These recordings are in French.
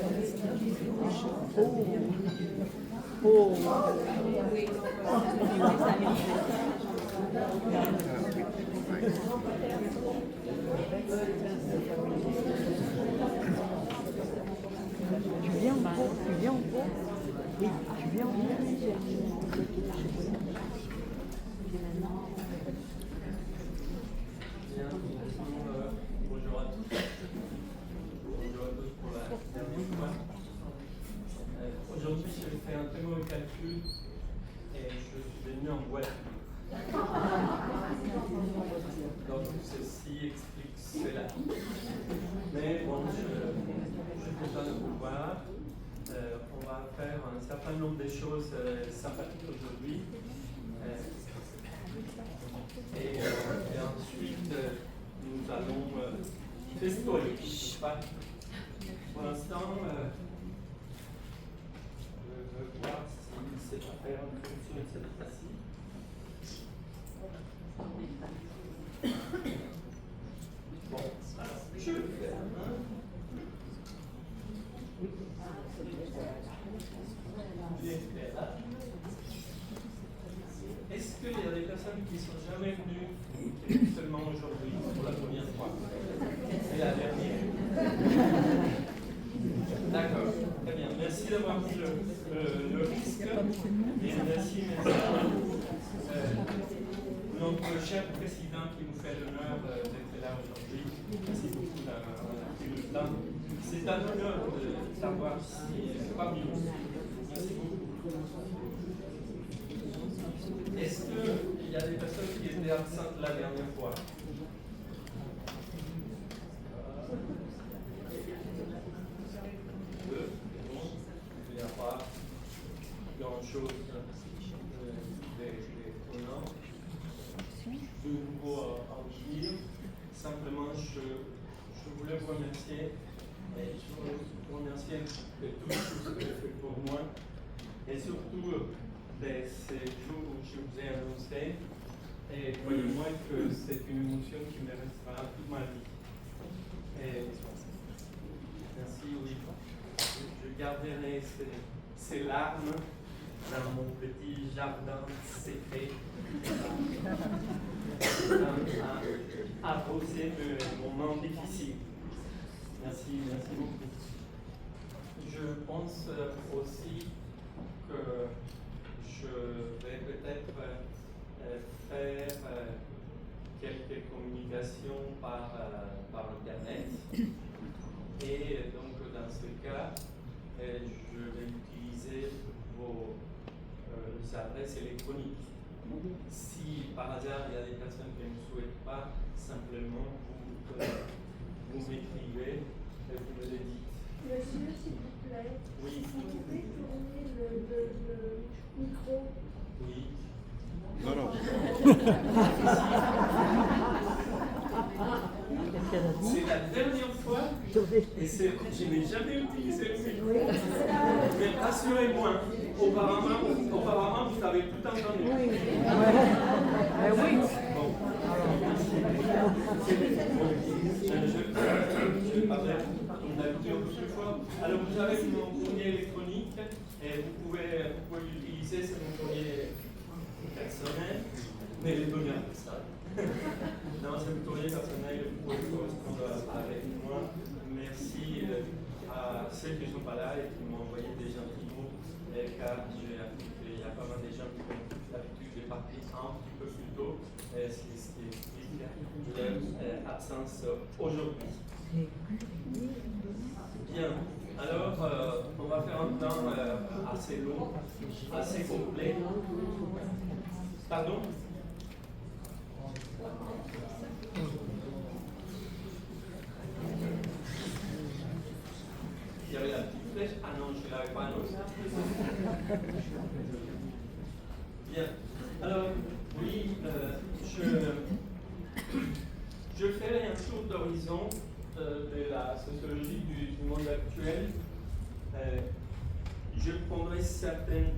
Tu viens en cours, tu viens en cours. Oui, tu viens en cours. Bonjour à tous. Bonjour à tous pour la dernière fois. Aujourd'hui, je fais un très mauvais calcul et je suis venu en voiture. Donc, ceci explique cela. Mais bon, je suis content de vous voir. On va faire un certain nombre de choses sympathiques aujourd'hui. Et ensuite, nous allons festoyer, n'est-ce pas? Pour l'instant, je veux voir si cette affaire fonctionne cette fois-ci. Bon, alors, je vais le faire. Est-ce qu'il y a des personnes qui ne sont jamais venues, qui viennent seulement aujourd'hui pour la première fois? C'est la dernière. D'accord, très bien. Merci d'avoir pris le risque. Et merci, notre cher président qui nous fait l'honneur d'être là aujourd'hui. Merci beaucoup d'avoir pris le temps. C'est un honneur de savoir si parmi nous. Merci beaucoup. Est-ce qu'il y a des personnes qui étaient absentes la dernière fois? Deux. Il n'y a pas grand-chose d'étonnant. De nouveau à vous dire. Simplement, je voulais vous remercier. Et je voulais vous remercier de tout ce que vous avez fait pour moi. Et surtout, ces jours où je vous ai annoncé, et croyez-moi que c'est une émotion qui me restera toute ma vie. Et merci, oui. Je garderai ces larmes dans mon petit jardin secret, à poser de moments difficiles. Merci, merci beaucoup. Je pense aussi que je vais peut-être faire quelques communications par Internet. Et donc, dans ce cas, je vais utiliser vos adresses électroniques. Si par hasard il y a des personnes qui ne souhaitent pas, simplement vous m'écrivez et vous me le dites. Monsieur, s'il vous plaît, oui. Vous pouvez tourner le micro? Oui. Non, non. C'est la dernière fois et je n'ai jamais utilisé le micro. Mais rassurez-moi, auparavant vous avez tout entendu. Oui. Oui. Bon. Je parlais comme d'habitude plusieurs fois. Alors vous avez mon courrier électronique et vous pouvez l'utiliser, c'est mon courrier personnel, mais le donner à personne. Non, c'est mon courrier personnel, vous pouvez correspondre avec moi. Merci à ceux qui ne sont pas là et qui m'ont envoyé des gentils mots, car j'ai appris qu'il y a pas mal de gens qui ont l'habitude de partir un petit peu plus tôt, ce qui explique leur absence aujourd'hui. Bien, alors on va faire un temps assez long, assez complet. Pardon? Il y avait la petite flèche. Ah non, je ne l'avais pas annoncé. Bien. Alors, oui, je ferai un tour d'horizon de la sociologie du monde actuel. Je prendrai certains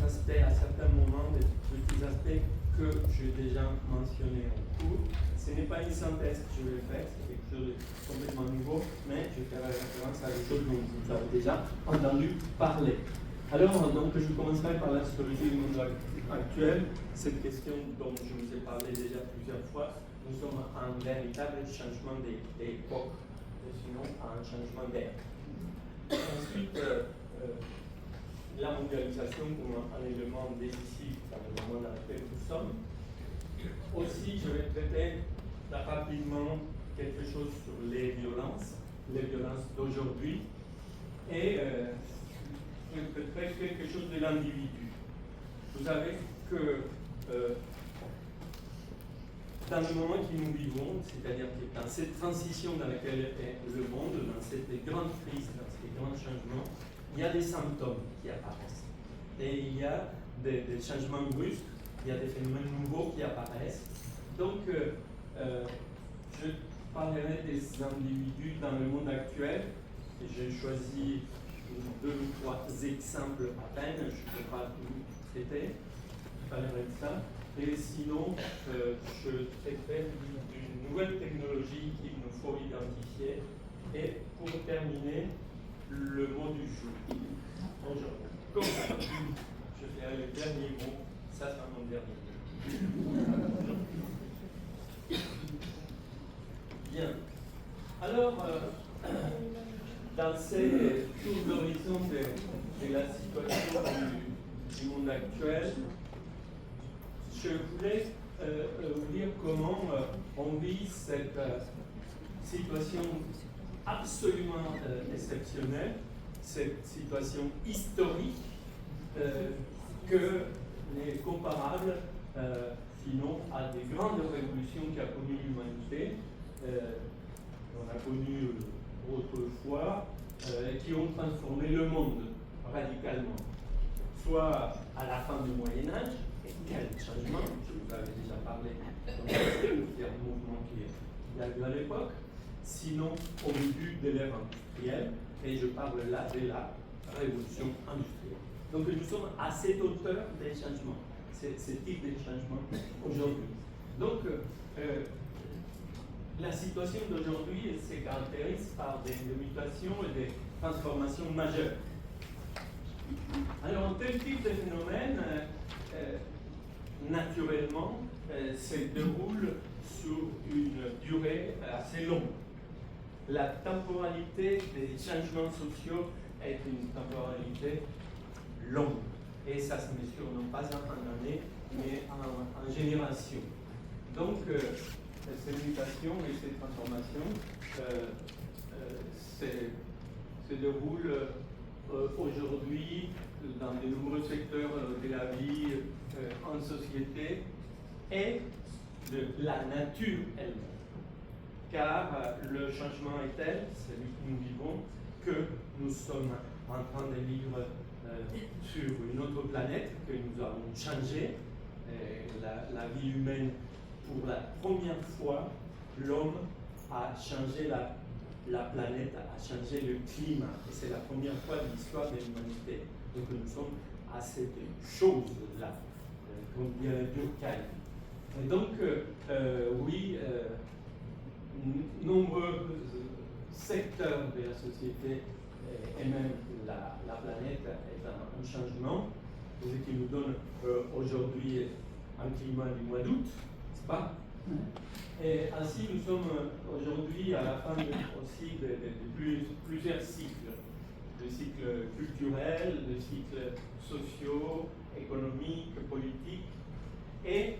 aspects à certains moments, des petits aspects que j'ai déjà mentionnés en cours. ce n'est pas une synthèse que je vais faire, c'est quelque chose de complètement nouveau, mais je ferai référence à des choses dont vous avez déjà entendu parler. Alors, donc, je commencerai par la sociologie du monde actuel. Cette question dont je vous ai parlé déjà plusieurs fois, nous sommes à un véritable changement d'époque, sinon à un changement d'ère. Ensuite, la mondialisation comme un élément décisif dans le monde dans lequel nous sommes. Aussi, je vais traiter rapidement quelque chose sur les violences d'aujourd'hui, et peut-être quelque chose de l'individu. Vous savez que dans le moment que nous vivons, c'est-à-dire que dans cette transition dans laquelle est le monde, dans cette grande crise, dans ces grands changements, il y a des symptômes qui apparaissent. Et il y a des changements brusques, il y a des phénomènes nouveaux qui apparaissent. Donc, je parlerai des individus dans le monde actuel. J'ai choisi 2 ou 3 exemples à peine, je ne peux pas tout traiter, je parlerai de ça. Et sinon, je traiterai d'une nouvelle technologie qu'il nous faut identifier. Et pour terminer, le mot du jour. Aujourd'hui, comme je ferai le dernier mot, ça sera mon dernier mot. Bien. Alors, dans ces tours d'horizon de la situation du monde actuel, je voulais vous dire comment on vit cette situation absolument exceptionnelle, cette situation historique que n'est comparable sinon à des grandes révolutions qu'a connues l'humanité. On a connu autrefois, qui ont transformé le monde radicalement, soit à la fin du Moyen-Âge, et quel changement, je vous avais déjà parlé de mouvement qui a eu à l'époque, sinon au début de l'ère industrielle, et je parle là de la révolution industrielle. Donc nous sommes à cette hauteur des changements, ce type de changement aujourd'hui. Donc la situation d'aujourd'hui se caractérise par des mutations et des transformations majeures. Alors, tel type de phénomène, naturellement, se déroule sur une durée assez longue. La temporalité des changements sociaux est une temporalité longue. Et ça se mesure non pas en années, mais en générations. Donc, ces mutations et ces transformations se déroulent aujourd'hui dans de nombreux secteurs de la vie en société et de la nature elle-même. Car le changement est tel, celui que nous vivons, que nous sommes en train de vivre sur une autre planète, que nous avons changé. La vie humaine, pour la première fois, l'homme a changé la planète, a changé le climat. Et c'est la première fois de l'histoire de l'humanité. Donc nous sommes à cette chose-là, qu'on dirait Durkheim. Et donc, oui, nombreux secteurs de la société et même la planète est un changement, ce qui nous donne aujourd'hui un climat du mois d'août, n'est-ce pas? Et ainsi, nous sommes aujourd'hui à la fin aussi de plusieurs cycles. Le cycle culturel, le cycle sociaux, économique, politique, et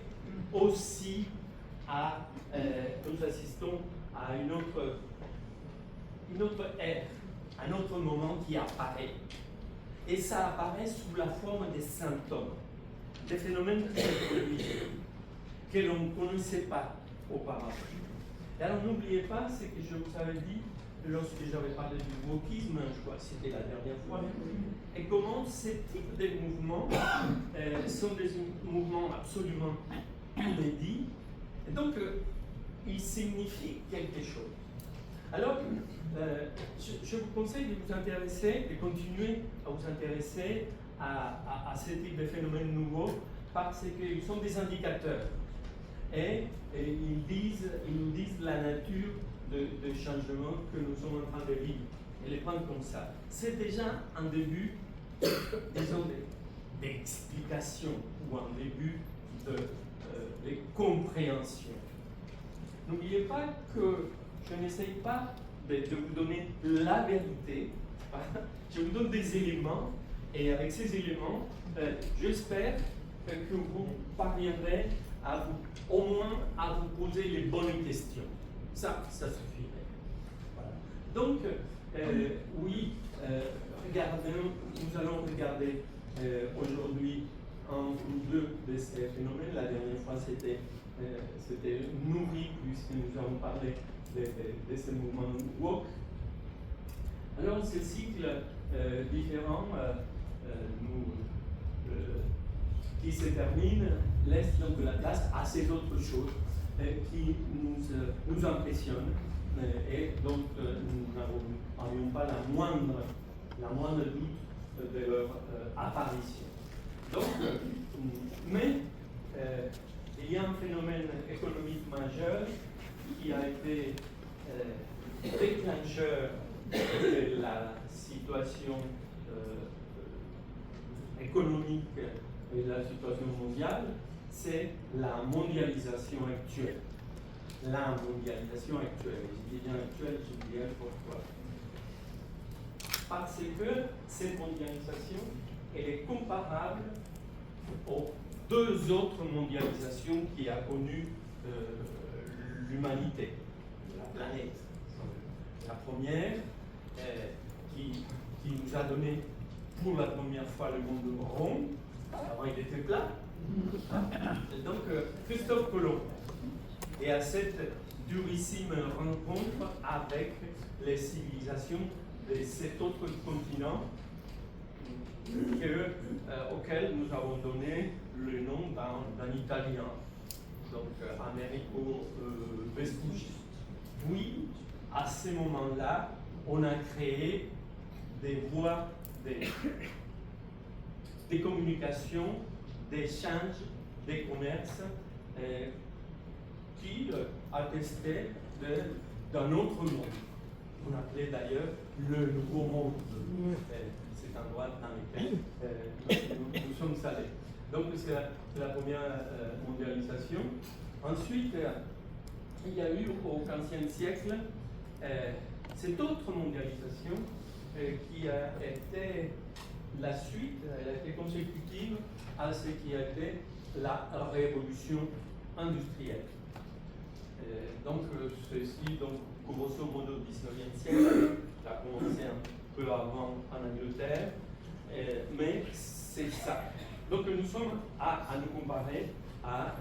aussi nous assistons à une autre ère, un autre moment qui apparaît. Et ça apparaît sous la forme des symptômes, des phénomènes que l'on ne connaissait pas auparavant. Et alors n'oubliez pas ce que je vous avais dit lorsque j'avais parlé du wokisme, je crois que c'était la dernière fois, et comment ces types de mouvements sont des mouvements absolument inédits, et donc ils signifient quelque chose. Alors, je vous conseille de vous intéresser, de continuer à vous intéresser à ce type de phénomènes nouveaux, parce qu'ils sont des indicateurs. et ils nous disent la nature de changement que nous sommes en train de vivre et les prendre comme ça. C'est déjà un début, disons, d'explication ou un début de compréhension. N'oubliez pas que je n'essaye pas de vous donner la vérité, je vous donne des éléments et avec ces éléments, j'espère que vous parviendrez à vous, au moins à vous poser les bonnes questions. Ça suffirait. Voilà. Donc, oui, nous allons regarder aujourd'hui un ou deux de ces phénomènes. La dernière fois, c'était nourri, puisque nous avons parlé de ce mouvement woke. Alors, ce cycle différent qui se termine laisse donc la place à ces autres choses qui nous impressionnent et donc nous n'avions pas la moindre doute de leur apparition. Donc, mais il y a un phénomène économique majeur qui a été déclencheur de la situation économique et de la situation mondiale, c'est la mondialisation actuelle. La mondialisation actuelle. Je dis bien actuelle, je dirais pourquoi. Parce que cette mondialisation, elle est comparable aux deux autres mondialisations qui a connu l'humanité, la planète. La première, qui nous a donné pour la première fois le monde rond. Avant, il était plat. Donc, Christophe Colomb. Et à cette durissime rencontre avec les civilisations de cet autre continent auquel nous avons donné le nom d'un Italien, donc Amerigo Vespucci. Oui, à ce moment-là, on a créé des voies des communications, d'échanges, des commerces qui attestaient d'un autre monde. On appelait d'ailleurs le Nouveau Monde. C'est un endroit dans lequel nous sommes allés. Donc c'est la première mondialisation. Ensuite, il y a eu au XVe siècle cette autre mondialisation qui a été la suite, elle a été consécutive à ce qui a été la révolution industrielle. Donc ceci, donc, grosso modo, au XIXe siècle, ça a commencé un peu avant en Angleterre, mais c'est ça. Donc nous sommes à nous comparer à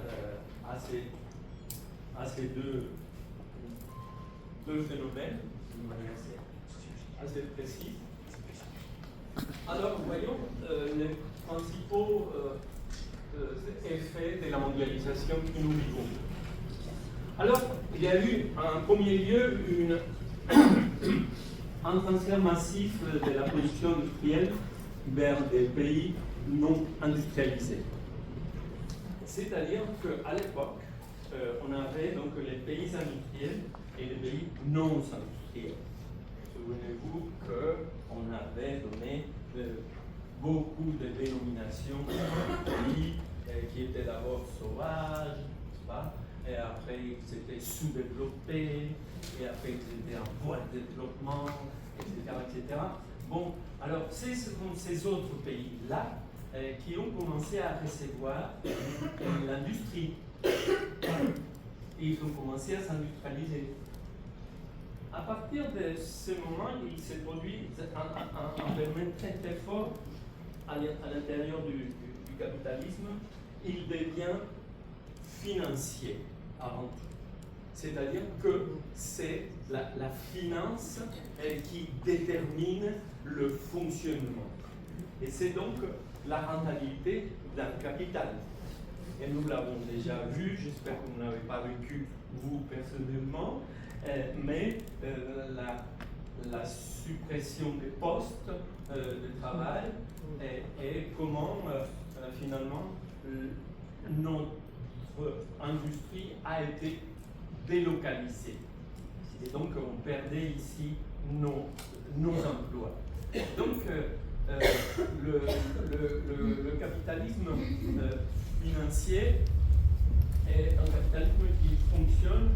ces deux phénomènes d'une manière assez précise. Alors, voyons les principaux effets de la mondialisation que nous vivons. Alors, il y a eu en premier lieu un transfert massif de la production industrielle vers des pays non industrialisés. C'est-à-dire qu'à l'époque, on avait donc les pays industriels et les pays non industriels. Souvenez-vous qu'on avait donné beaucoup de dénominations de pays qui étaient d'abord sauvages, n'est-ce pas? Et après ils étaient sous-développés, et après ils étaient en voie de développement, etc., etc. Bon, alors ce sont ces autres pays-là qui ont commencé à recevoir l'industrie. Et ils ont commencé à s'industrialiser. À partir de ce moment, il s'est produit un phénomène très très fort à l'intérieur du capitalisme. Il devient financier avant tout. C'est-à-dire que c'est la finance qui détermine le fonctionnement. Et c'est donc la rentabilité d'un capital. Et nous l'avons déjà vu, j'espère que vous n'avez pas vécu vous personnellement, mais la suppression des postes de travail et comment finalement notre industrie a été délocalisée. Et donc, on perdait ici nos emplois. Donc, le capitalisme financier est un capitalisme qui fonctionne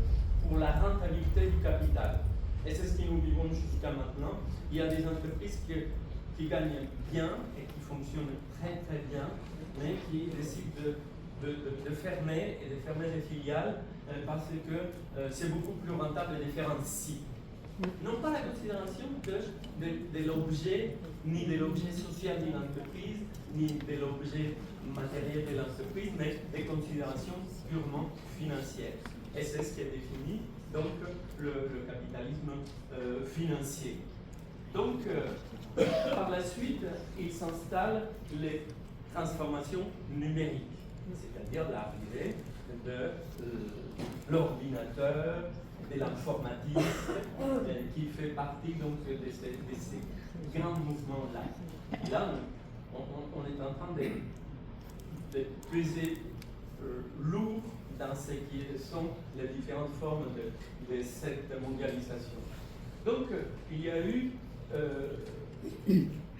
pour la rentabilité du capital. Et c'est ce que nous vivons jusqu'à maintenant. Il y a des entreprises qui gagnent bien et qui fonctionnent très très bien, mais qui décident de fermer et de fermer des filiales parce que c'est beaucoup plus rentable de faire ainsi. Non pas la considération de l'objet, ni de l'objet social d'une entreprise, ni de l'objet matériel de l'entreprise, mais des considérations purement financières. Et c'est ce qui est défini donc le capitalisme financier. Donc, par la suite, il s'installe les transformations numériques, c'est-à-dire l'arrivée de l'ordinateur, de l'informatique, qui fait partie donc de ces grands mouvements-là. Et là, on est en train de peser lourd dans ce qui sont les différentes formes de cette mondialisation. Donc, il y a eu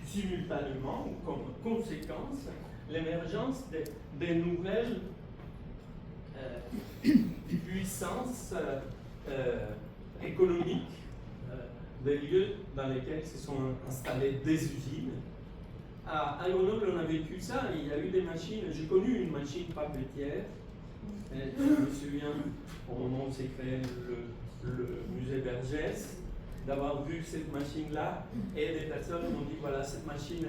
simultanément, ou comme conséquence, l'émergence de nouvelles puissances économiques, des lieux dans lesquels se sont installées des usines. À Grenoble, on a vécu ça, il y a eu des machines, j'ai connu une machine papetière, je me souviens, au moment où s'est créé le musée Vergès, d'avoir vu cette machine-là, et des personnes m'ont dit, voilà, cette machine,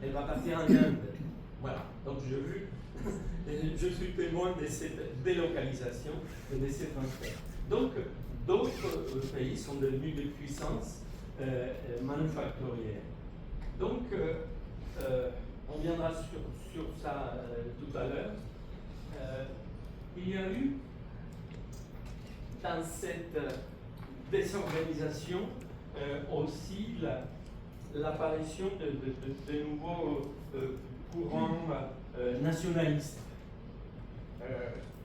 elle va partir en Inde. Voilà, donc je suis témoin de cette délocalisation et de ces transferts. Donc, d'autres pays sont devenus des puissances manufacturières. Donc, on viendra sur ça tout à l'heure. Il y a eu, dans cette désorganisation, aussi l'apparition de nouveaux courants nationalistes.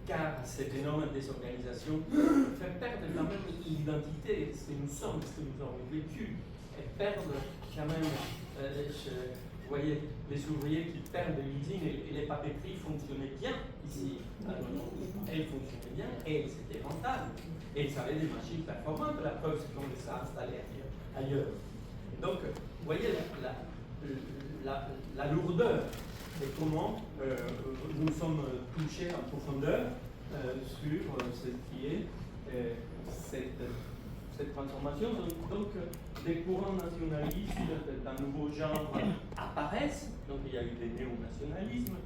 Car cette énorme désorganisation fait perdre quand même l'identité, ce que nous sommes, ce que nous avons vécu, et perdre quand même, vous voyez, les ouvriers qui perdent l'usine et les papeteries fonctionnaient bien ici, elles fonctionnaient bien et c'était rentable. Et ils avaient des machines performantes, la preuve c'est qu'on les a installées ailleurs. Donc, vous voyez la lourdeur et comment nous sommes touchés en profondeur sur ce qui est cette transformation. Donc, des courants nationalistes d'un nouveau genre apparaissent, donc il y a eu des néo-nationalismes,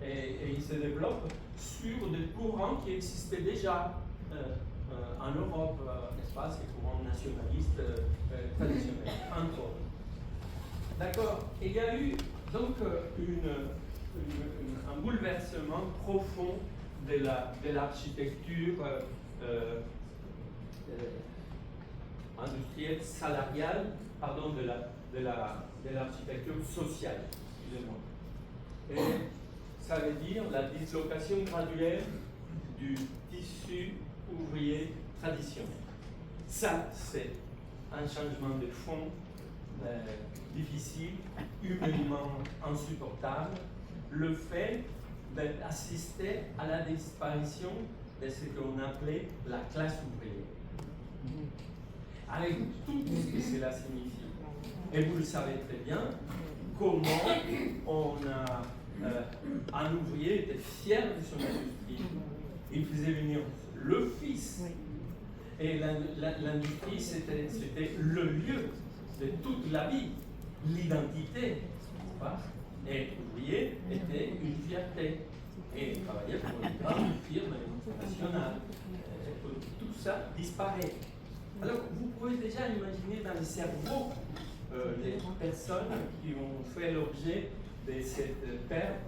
et ils se développent sur des courants qui existaient déjà en Europe, n'est-ce pas, ces courants nationalistes traditionnels, entre autres. D'accord. Il y a eu donc un bouleversement profond de l'architecture industrielle, salariale, pardon, de l'architecture sociale, excusez-moi. Et ça veut dire la dislocation graduelle du tissu ouvrier traditionnel. Ça, c'est un changement de fond difficile, humainement insupportable, le fait d'assister à la disparition de ce qu'on appelait la classe ouvrière. Avec tout ce que cela signifie. Et vous le savez très bien, comment un ouvrier était fier de son industrie. Il faisait venir le fils. Et l'industrie, c'était le lieu de toute la vie, l'identité. Et être ouvrier était une fierté. Et travailler pour une grande firme nationale. Tout ça disparaît. Alors, vous pouvez déjà imaginer dans le cerveau des personnes qui ont fait l'objet de cette perte,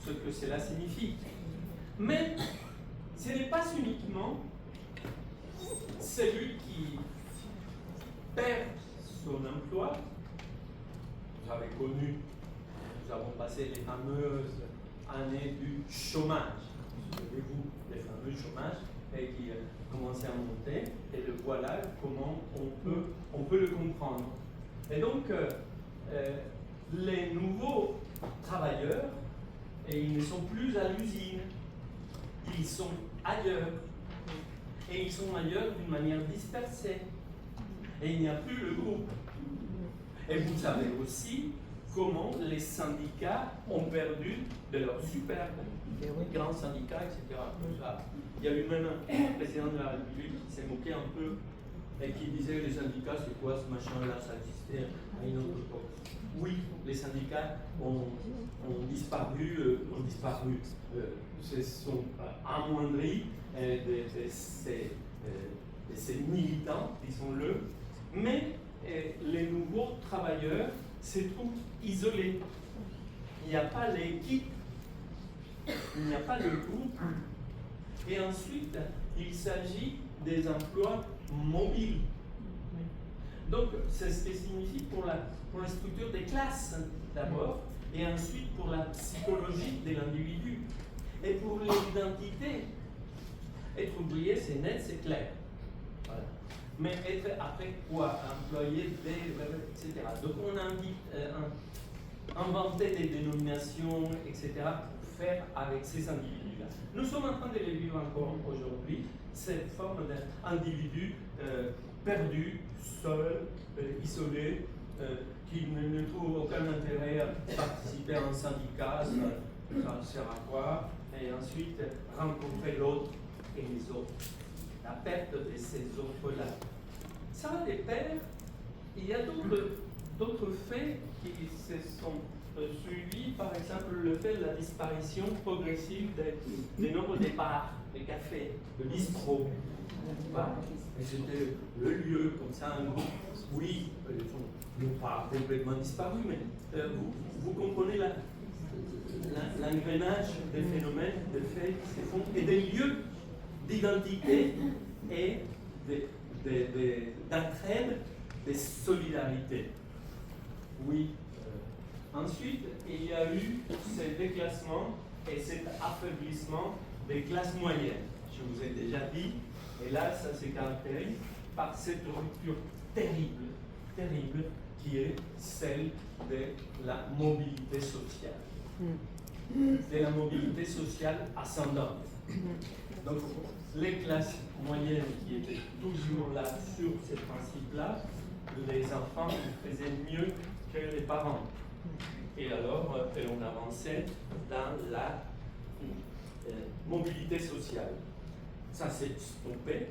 ce que cela signifie. Mais ce n'est pas uniquement celui qui perd son emploi. Vous avez connu, nous avons passé les fameuses année du chômage. Souvenez-vous, les fameux chômages qui commençaient à monter, et voilà comment on peut le comprendre. Et donc, les nouveaux travailleurs, et ils ne sont plus à l'usine, ils sont ailleurs. Et ils sont ailleurs d'une manière dispersée. Et il n'y a plus le groupe. Et vous savez aussi comment les syndicats ont perdu de leur superbe, les grands syndicats, etc. Tout ça. Il y a eu même un président de la République qui s'est moqué un peu et qui disait les syndicats, c'est quoi ce machin-là, ça existait à une autre époque. Oui, les syndicats ont disparu, se sont amoindris de ces militants, disons-le, mais les nouveaux travailleurs se trouvent isolés. Il n'y a pas l'équipe, il n'y a pas le groupe. Et ensuite, il s'agit des emplois mobiles. Donc, c'est ce que signifie pour la structure des classes, d'abord, et ensuite pour la psychologie de l'individu. Et pour l'identité, être ouvrier, c'est net, c'est clair. Voilà. Mais être après quoi? Employé, etc. Donc, on a inventé des dénominations, etc., pour faire avec ces individus-là. Nous sommes en train de les vivre encore aujourd'hui, cette forme d'individu perdu, seul, isolé, qui ne trouve aucun intérêt à participer à un syndicat, ça sert à quoi? Et ensuite, rencontrer l'autre et les autres. La perte de ces autres-là. Ça va des pères. Il y a d'autres faits qui se sont suivis, par exemple le fait de la disparition progressive des nombreux de bars, de cafés, de bistrots. Et c'était le lieu, comme ça, un groupe. Oui, ils n'ont pas complètement disparu, mais vous comprenez l'engrenage des phénomènes, des faits qui se font, et des lieux d'identité et d'entraide, de solidarité. Oui. Ensuite, il y a eu ce déclassement et cet affaiblissement des classes moyennes. Je vous ai déjà dit, et là, ça se caractérise par cette rupture terrible, terrible, qui est celle de la mobilité sociale. De la mobilité sociale ascendante. Donc, les classes moyennes qui étaient toujours là sur ces principes-là, les enfants faisaient mieux que les parents. Et alors, on avançait dans la mobilité sociale. Ça s'est stoppé.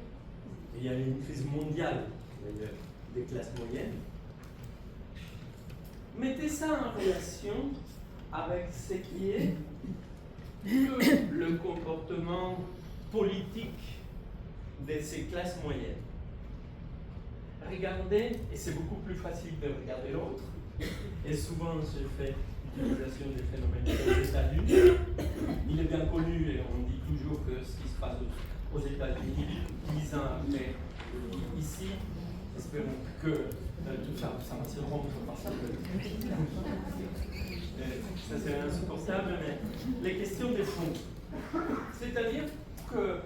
Il y a eu une crise mondiale des classes moyennes. Mettez ça en relation avec ce qui est le comportement politique de ces classes moyennes. Regardez, et c'est beaucoup plus facile de regarder l'autre, et souvent je fais l'utilisation des phénomènes aux États-Unis. Il est bien connu, et on dit toujours que ce qui se passe aux États-Unis 10 ans après ici, espérons que tout ça va se rompre par ça. Ça c'est insupportable, mais les questions de fond. C'est-à-dire que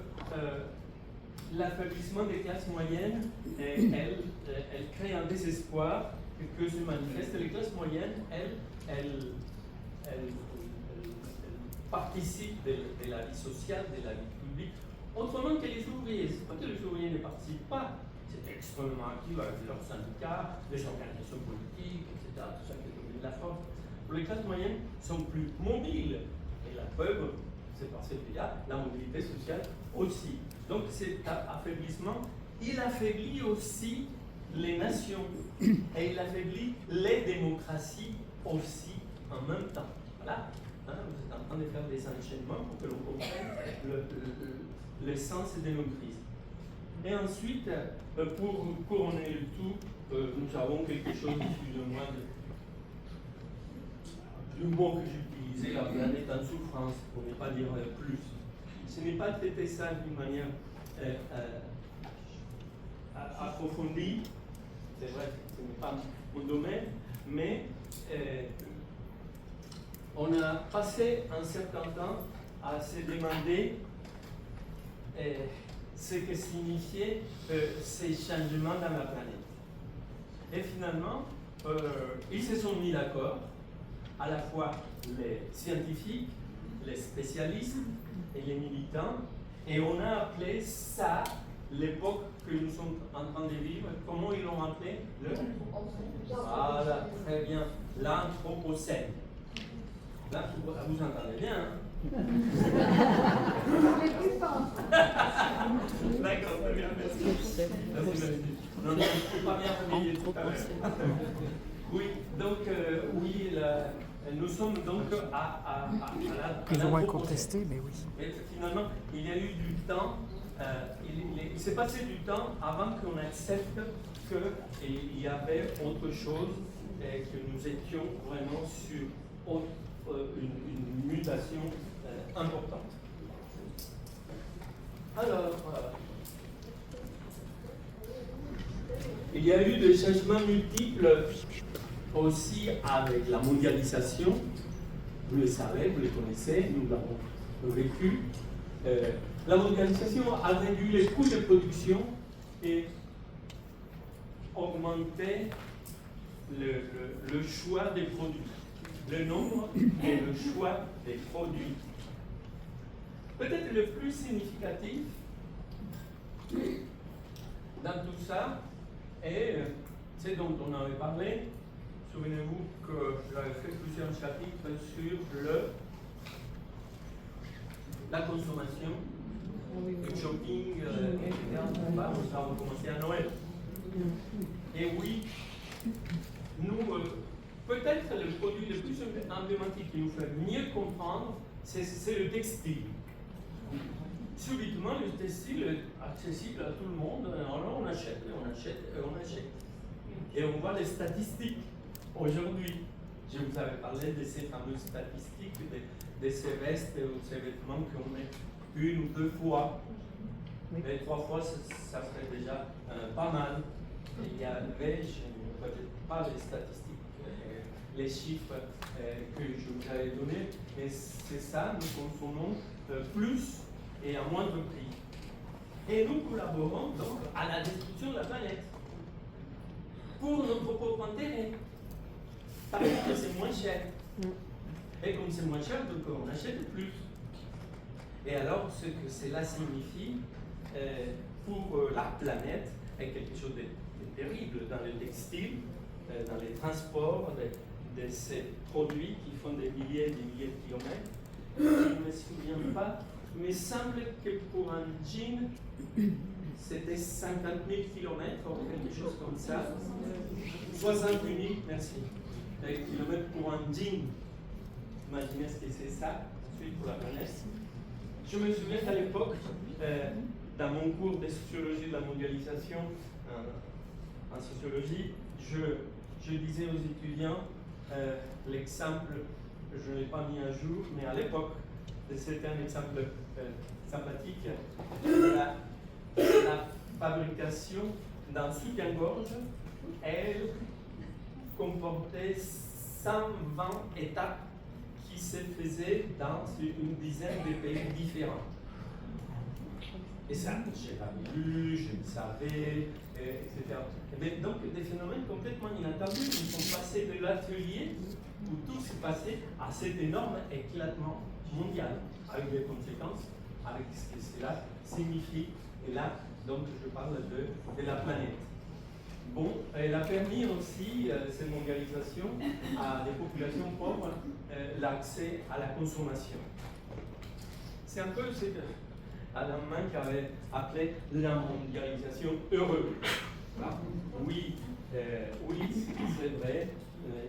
l'affaiblissement des classes moyennes, elle crée un désespoir que se manifeste. Les classes moyennes, elles participent de la vie sociale, de la vie publique, autrement que les ouvriers. C'est pas que les ouvriers ne participent pas, c'est extrêmement actif avec leurs syndicats, les organisations politiques, etc. Tout ça qui est devenu de la force. Pour les classes moyennes, sont plus mobiles et la preuve, c'est parce qu'il y a la mobilité sociale aussi. Donc cet affaiblissement, il affaiblit aussi les nations et il affaiblit les démocraties aussi en même temps. Voilà, hein, vous êtes en train de faire des enchaînements pour que l'on comprenne le sens de nos crises. Et ensuite, pour couronner le tout, nous avons quelque chose, excusez-moi, du mot que j'utilisais, la planète en souffrance, pour ne pas dire plus. Ce n'est pas traiter ça d'une manière approfondie, c'est vrai que ce n'est pas mon domaine, mais on a passé un certain temps à se demander ce que signifiaient ces changements dans la planète. Et finalement, ils se sont mis d'accord, à la fois les scientifiques, les spécialistes et les militants, et on a appelé ça l'époque que nous sommes en train de vivre. Comment ils l'ont appelé? Voilà, très bien, l'Anthropocène. Là, vous entendez bien, hein? D'accord, très bien, merci. Merci. Non, je ne suis pas bien familier tout à l'heure. Oui, donc, nous sommes donc à Plus ou moins contesté, mais oui. Mais finalement, il y a eu du temps, il s'est passé du temps avant qu'on accepte qu'il y avait autre chose et que nous étions vraiment sur une mutation importante. Alors, il y a eu des changements multiples aussi avec la mondialisation. Vous le savez, vous le connaissez, nous l'avons vécu. La mondialisation a réduit les coûts de production et augmenté le choix des produits, le nombre et le choix des produits. Peut-être le plus significatif dans tout ça est ce dont on avait parlé. Souvenez-vous que j'avais fait plusieurs chapitres sur la consommation, le shopping, etc. Ça va commencer à Noël. Et oui, nous, peut-être le produit le plus emblématique qui nous fait mieux comprendre, c'est le textile. Subitement, le textile est accessible à tout le monde. Alors on achète, on achète, on achète. Et on voit les statistiques aujourd'hui. Je vous avais parlé de ces fameuses statistiques, de ces vestes ou ces vêtements qu'on met une ou deux fois. Oui. Mais 3 fois, ça serait déjà pas mal. Il y avait, je ne connais pas les statistiques, les chiffres que je vous avais donnés, mais c'est ça, nous consommons plus et à moindre prix. Et nous collaborons donc à la destruction de la planète pour notre propre intérêt. Parce que c'est moins cher. Et comme c'est moins cher, donc on achète plus. Et alors, ce que cela signifie pour la planète est quelque chose de terrible dans le textile, dans les transports de ces produits qui font des milliers et des milliers de kilomètres. Je ne me souviens pas, mais il semble que pour un jean, c'était 50 000 kilomètres, quelque chose comme ça. 68 000, merci. Kilomètres pour un jean. Imaginez ce que c'est ça, ensuite pour la planète. Je me souviens qu'à l'époque, dans mon cours de sociologie de la mondialisation, en sociologie, je disais aux étudiants l'exemple, je ne l'ai pas mis à jour, mais à l'époque, c'était un exemple sympathique, la fabrication d'un soutien-gorge, elle comportait 120 étapes qui se faisaient dans une dizaine de pays différents. Et ça, je l'avais lu, je le savais, etc. Mais donc, des phénomènes complètement inattendus qui sont passés de l'atelier où tout s'est passé à cet énorme éclatement mondial, avec des conséquences, avec ce que cela signifie. Et là, donc, je parle de la planète. Bon, elle a permis aussi, cette mondialisation, à des populations pauvres, l'accès à la consommation. C'est un peu ce que Alain Mann avait appelé la mondialisation heureuse. Oui, c'est vrai,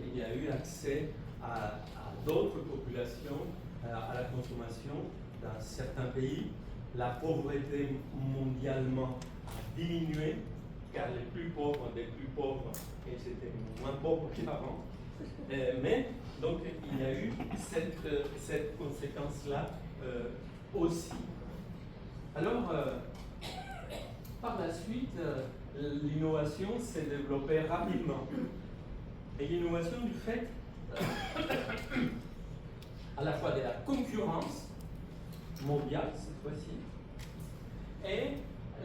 il y a eu accès à d'autres populations, à la consommation dans certains pays. La pauvreté mondialement a diminué, car les plus pauvres des plus pauvres, et c'était moins pauvres qu'avant. Mais donc il y a eu cette conséquence-là aussi. Alors, par la suite, l'innovation s'est développée rapidement. Et l'innovation du fait à la fois de la concurrence mondiale cette fois-ci, et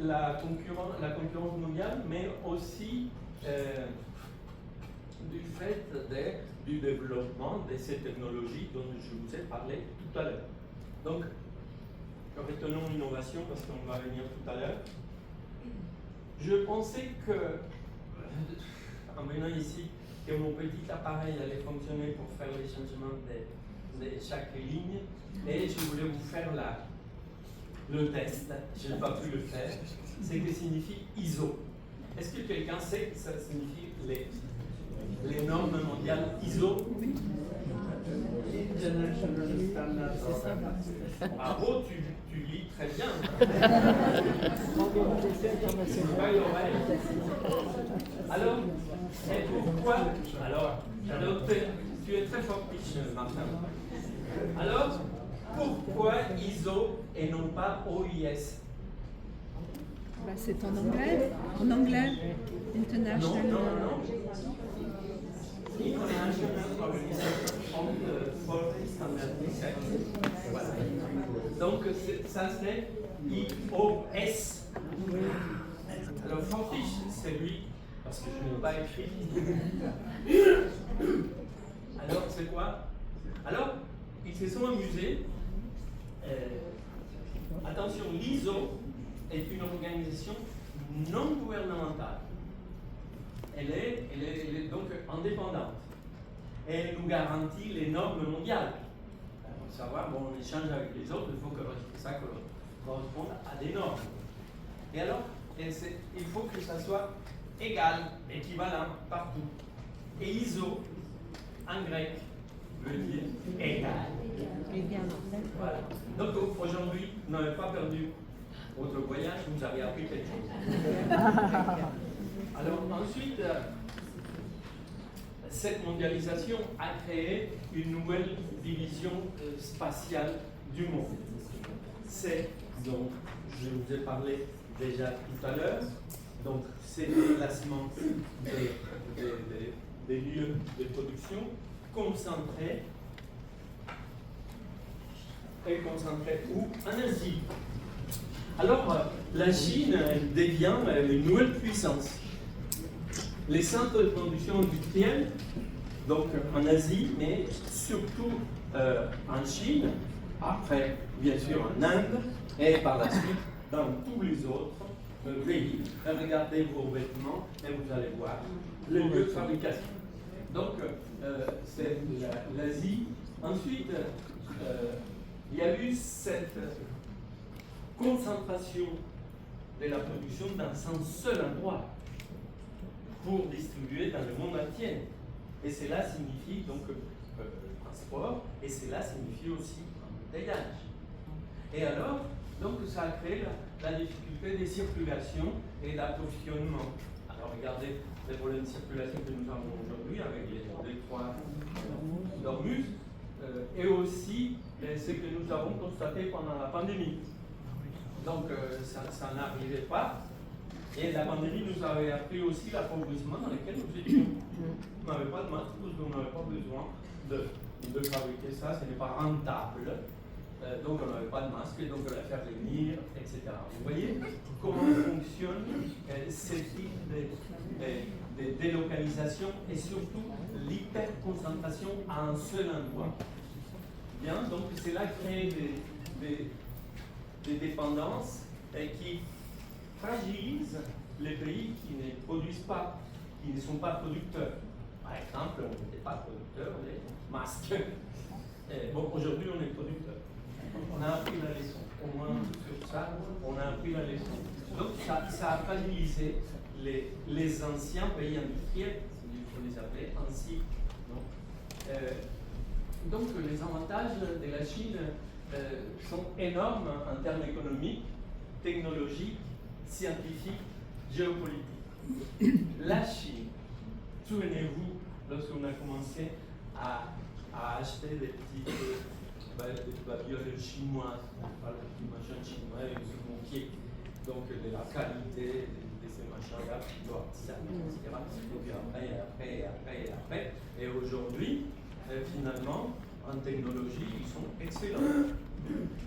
la concurrence mondiale, mais aussi du fait du développement de ces technologies dont je vous ai parlé tout à l'heure. Donc, retenons l'innovation parce qu'on va venir tout à l'heure. Je pensais que, en venant ici, que mon petit appareil allait fonctionner pour faire les changements de chaque ligne, et je voulais vous faire le test. Je n'ai pas pu le faire. C'est que signifie ISO. Est-ce que quelqu'un sait que ça signifie les normes mondiales ISO? Bravo, tu lis très bien. Alors, et pourquoi? Alors, tu es très fort, Martin. Alors, pourquoi ISO et non pas OIS? Bah, c'est en anglais. En anglais, International. Non. International Organization for Standardization. Voilà. Donc, ça c'est IOS. Alors, Fortiche, c'est lui, parce que je n'ai pas écrit. Alors, c'est quoi? Alors, ils se sont amusés. Attention, l'ISO est une organisation non gouvernementale. Elle est donc indépendante. Et elle nous garantit les normes mondiales. Pour savoir, bon, on échange avec les autres, il faut que ça corresponde à des normes. Et alors, il faut que ça soit égal, équivalent partout. Et ISO, en grec, veut dire égal. Voilà. Donc aujourd'hui, vous n'avez pas perdu votre voyage, vous avez appris quelque chose. Alors ensuite, cette mondialisation a créé une nouvelle division spatiale du monde. C'est donc, je vous ai parlé déjà tout à l'heure, donc c'est le déplacement des lieux de production concentrés où? En Asie. Alors, la Chine devient une nouvelle puissance. Les centres de production industrielle, donc en Asie, mais surtout en Chine, après, bien sûr, en Inde, et par la suite, dans tous les autres pays. Regardez vos vêtements et vous allez voir le lieu de fabrication. Donc, c'est l'Asie. Ensuite, il y a eu cette concentration de la production dans un seul endroit pour distribuer dans le monde entier. Et cela signifie donc transport, et cela signifie aussi embouteillage. Et alors, donc ça a créé la difficulté de circulation et d'approvisionnement. Alors regardez les problèmes de circulation que nous avons aujourd'hui avec les trois Dormus, et aussi ce que nous avons constaté pendant la pandémie. Donc ça n'arrivait pas. Et la pandémie nous avait appris aussi l'appauvrissement dans lequel nous étions. On n'avait pas de masque parce qu'on n'avait pas besoin de fabriquer ça, ce n'est pas rentable. Donc on n'avait pas de masque, donc on allait faire venir, etc. Vous voyez comment fonctionne ce type de délocalisation et surtout l'hyperconcentration à un seul endroit. Bien, donc cela crée des dépendances qui fragilisent les pays qui ne produisent pas, qui ne sont pas producteurs. Par exemple, on n'était pas producteurs des masques. Bon, aujourd'hui on est producteurs. On a appris la leçon. Au moins sur ça, on a appris la leçon. Donc ça a fragilisé les anciens pays industriels, il faut les appeler ainsi. Donc les avantages de la Chine sont énormes en termes économiques, technologiques, scientifiques, géopolitiques. La Chine, souvenez-vous, lorsqu'on a commencé à acheter des petites babioles chinoises, pas le petit machin chinois, et se moquer donc de la qualité de ces machins-là, etc. Et puis après. Et aujourd'hui, finalement, En technologie, ils sont excellents.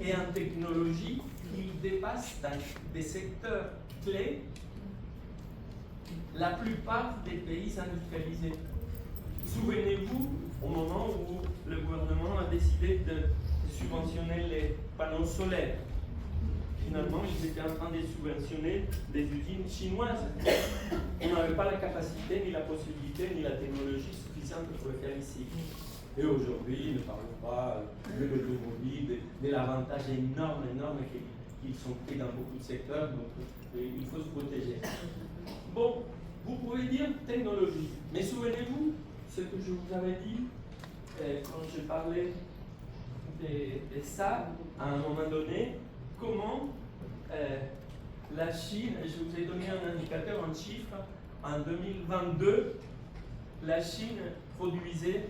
Et en technologie, ils dépassent dans des secteurs clés la plupart des pays industrialisés. Souvenez-vous, au moment où le gouvernement a décidé de subventionner les panneaux solaires, finalement, ils étaient en train de subventionner des usines chinoises. On n'avait pas la capacité, ni la possibilité, ni la technologie suffisante pour le faire ici. Et aujourd'hui, ne parlons pas de l'automobile, de l'avantage énorme qu'ils sont pris dans beaucoup de secteurs, donc il faut se protéger. Bon, vous pouvez dire technologie, mais souvenez-vous ce que je vous avais dit quand je parlais de ça, à un moment donné, comment la Chine, je vous ai donné un indicateur en chiffres, en 2022, la Chine produisait,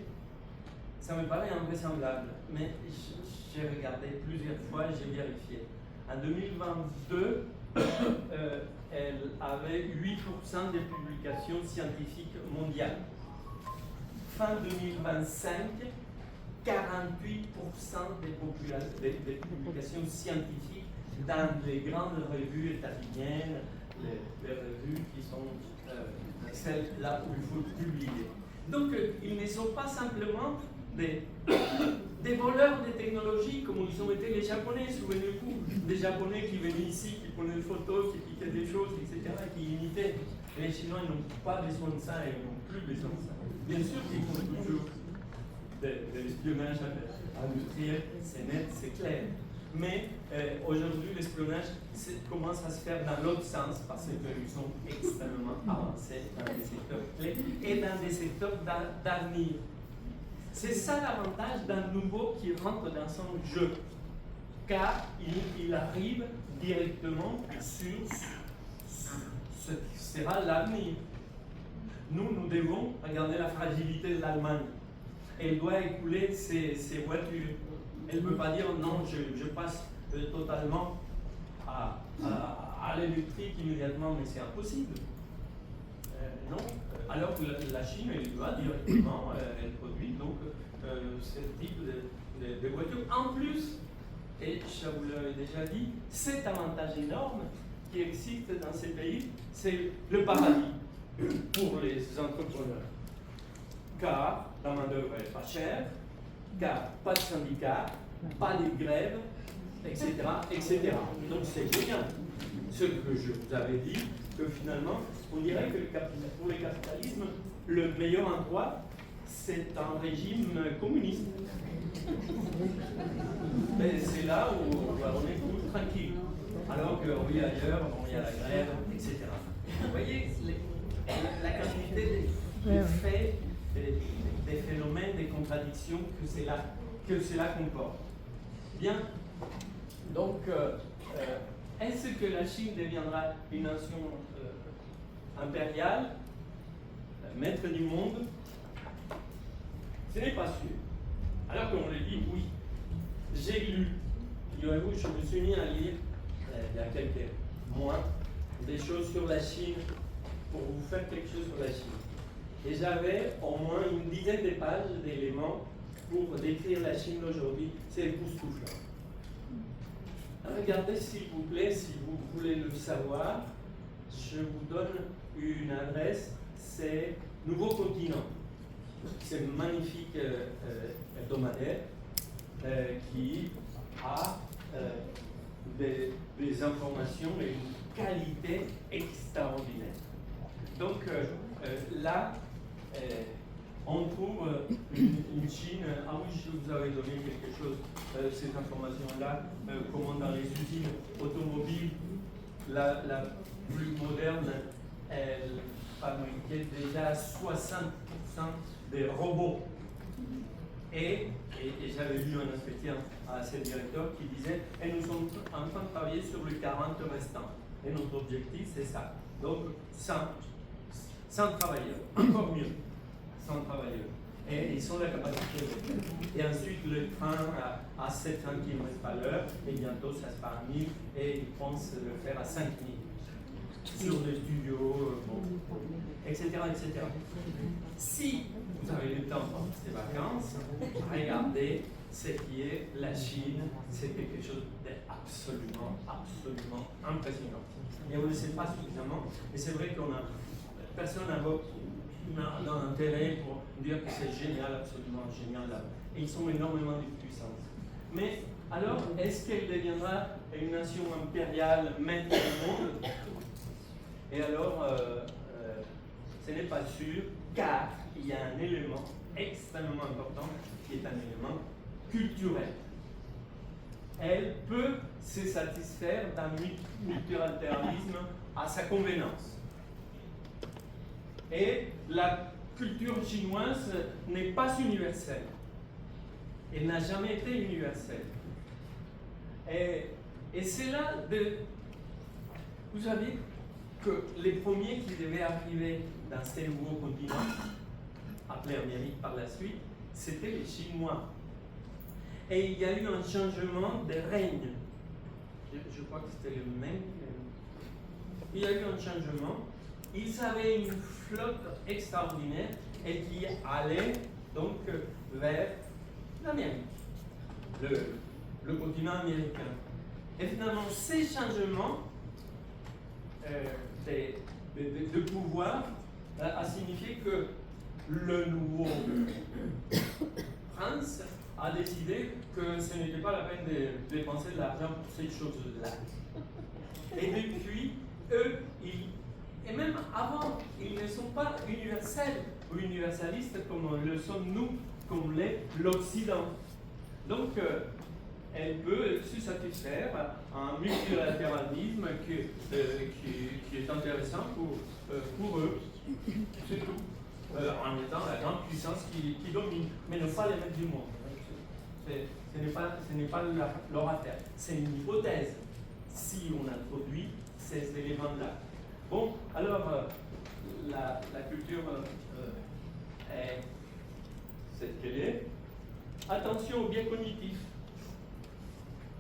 ça me paraît invraisemblable, mais j'ai regardé plusieurs fois et j'ai vérifié. En 2022, elle avait 8% des publications scientifiques mondiales. Fin 2025, 48% des publications scientifiques dans les grandes revues états-uniennes, les revues qui sont celles là où il faut publier. Donc, ils ne sont pas simplement des voleurs de technologie comme ils ont été les Japonais. Souvenez-vous, des Japonais qui venaient ici, qui prenaient des photos, qui piquaient des choses, etc., qui imitaient. Et les Chinois n'ont pas besoin de ça et ils n'ont plus besoin de ça. Bien sûr qu'ils font toujours de l'espionnage industriel, c'est net, c'est clair. Mais aujourd'hui, l'espionnage commence à se faire dans l'autre sens parce qu'ils sont extrêmement avancés dans des secteurs clés et dans des secteurs d'avenir. C'est ça l'avantage d'un nouveau qui rentre dans son jeu, car il arrive directement sur ce qui sera l'avenir. Nous devons regarder la fragilité de l'Allemagne. Elle doit écouler ses voitures. Elle ne peut pas dire non, je passe totalement à l'électrique immédiatement, mais c'est impossible. Non. Alors que la Chine, elle doit directement, elle produit donc ce type de voitures. En plus, et je vous l'avais déjà dit, cet avantage énorme qui existe dans ces pays, c'est le paradis pour les entrepreneurs. Car la main-d'œuvre n'est pas chère, car pas de syndicats, pas de grèves, etc., etc. Donc c'est génial. Ce que je vous avais dit, que finalement, on dirait que pour le capitalisme, le meilleur endroit, c'est un régime communiste. Mais c'est là où on est tout tranquille. Alors que oui, ailleurs, il y a la grève, etc. Vous voyez la quantité de faits, des phénomènes, des contradictions que cela comporte. Bien. Donc, est-ce que la Chine deviendra une nation impériale, maître du monde? Ce n'est pas sûr. Alors qu'on le dit, oui. J'ai lu, figurez-vous, je me suis mis à lire il y a quelques mois des choses sur la Chine pour vous faire quelque chose sur la Chine. Et j'avais au moins une dizaine de pages d'éléments pour décrire la Chine d'aujourd'hui. C'est époustouflant. Regardez s'il vous plaît, si vous voulez le savoir, je vous donne une adresse, c'est Nouveau Continent. C'est un magnifique hebdomadaire qui a des informations et une qualité extraordinaire. Donc là, on trouve une Chine. Ah oui, je vous avais donné quelque chose, cette information-là, comment dans les usines automobiles, la plus moderne, elle fabriquait déjà 60% des robots. Et j'avais lu un entretien à ce directeur qui disait et nous sommes en train de travailler sur les 40 restants. Et notre objectif, c'est ça. Donc, 100 travailleurs, encore mieux, 100 travailleurs. Et ils ont la capacité de faire. Et ensuite, le train à 700 km/h, et bientôt ça sera à 1000, et ils pensent le faire à 5000. Sur des studios, etc., etc. Si vous avez le temps pendant ces vacances, regardez regardez ce qui est la Chine, c'est quelque chose d'absolument, absolument impressionnant. Et on ne le sait pas suffisamment. Et c'est vrai qu'on a personne n'a intérêt pour dire que c'est génial, absolument génial là. Et ils ont énormément de puissance. Mais alors, est-ce qu'elle deviendra une nation impériale maître du monde? Et alors, ce n'est pas sûr, car il y a un élément extrêmement important qui est un élément culturel. Elle peut se satisfaire d'un multilatéralisme à sa convenance. Et la culture chinoise n'est pas universelle. Elle n'a jamais été universelle. Et c'est là de... Vous savez que les premiers qui devaient arriver dans ces nouveaux continents, appelés Amérique par la suite, c'était les Chinois. Et il y a eu un changement de règne. Je crois que c'était le même. Il y a eu un changement. Ils avaient une flotte extraordinaire et qui allait donc vers l'Amérique, le continent américain. Et finalement, ces changements de pouvoir a signifié que le nouveau prince a décidé que ce n'était pas la peine de dépenser de l'argent pour ces choses-là. Et depuis, eux, et même avant, ils ne sont pas universels ou universalistes comme le sommes nous, comme l'Occident. Donc, elle peut se satisfaire un multilatéralisme qui est intéressant pour eux, c'est tout. En étant la grande puissance qui domine, mais ne pas les mettre du monde. Ce n'est pas leur affaire. C'est une hypothèse si on introduit ces éléments-là. Bon, alors, la culture est cette qu'elle est. Attention au biais cognitif.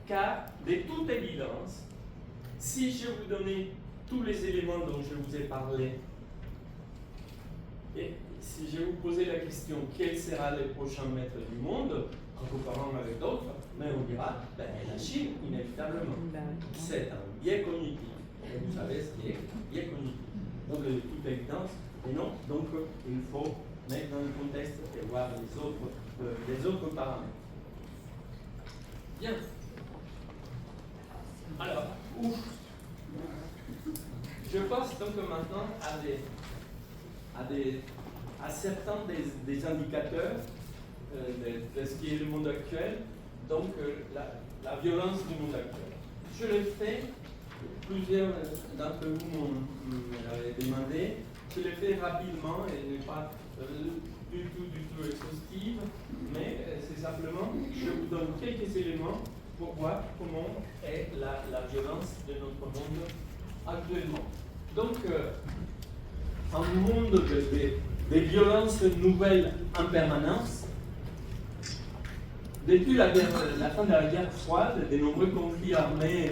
Car, de toute évidence, si je vous donnais tous les éléments dont je vous ai parlé, et si je vous posais la question quel sera le prochain maître du monde, en comparant avec d'autres, mais on dira la Chine, inévitablement. C'est un biais cognitif. Et vous savez ce qui est biais cognitif. Donc, de toute évidence, et non, donc il faut mettre dans le contexte et voir les autres paramètres. Bien. Alors, je passe donc maintenant à certains des indicateurs de ce qui est le monde actuel, donc la violence du monde actuel. Je l'ai fait, plusieurs d'entre vous me l'avaient demandé, je l'ai fait rapidement et n'est pas du tout exhaustive, mais c'est simplement, je vous donne quelques éléments pour voir comment est la violence de notre monde actuellement. Donc, un monde de violences nouvelles en permanence. Depuis la fin de la guerre froide, de nombreux conflits armés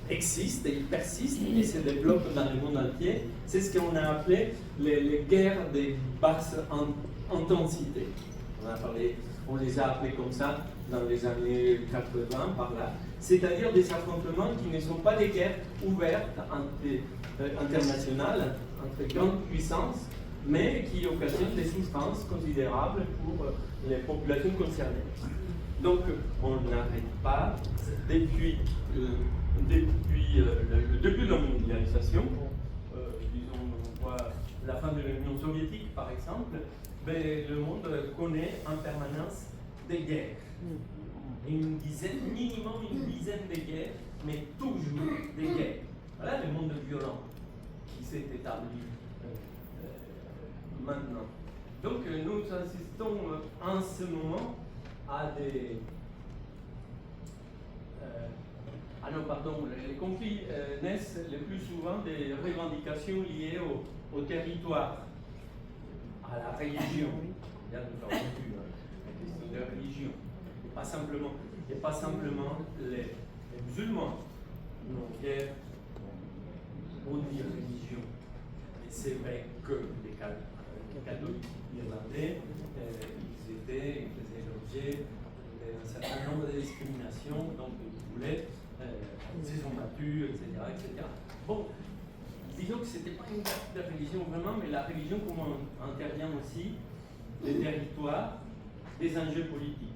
existent et ils persistent et se développent dans le monde entier. C'est ce qu'on a appelé les guerres de basse intensité. On les a appelés comme ça dans les années 80 par là. C'est-à-dire des affrontements qui ne sont pas des guerres ouvertes internationales entre grandes puissances, mais qui occasionnent des souffrances considérables pour les populations concernées. Donc, on n'arrête pas, depuis le début de la mondialisation, disons, on voit la fin de l'Union soviétique par exemple, mais le monde connaît en permanence des guerres. Minimum une dizaine de guerres, mais toujours des guerres. Voilà le monde violent qui s'est établi maintenant. Donc nous assistons en ce moment à des... les conflits naissent le plus souvent des revendications liées au territoire, à la religion. Là, nous avons vu la question de la religion. Et pas simplement les musulmans n'ont guère pour dire religion. Et c'est vrai que les catholiques irlandais, ils faisaient réfugiés, un certain nombre de discriminations, donc ils voulaient, ils se sont battus, etc., etc. Bon, disons que ce n'était pas une carte de religion vraiment, mais la religion comment intervient aussi les territoires, des enjeux politiques.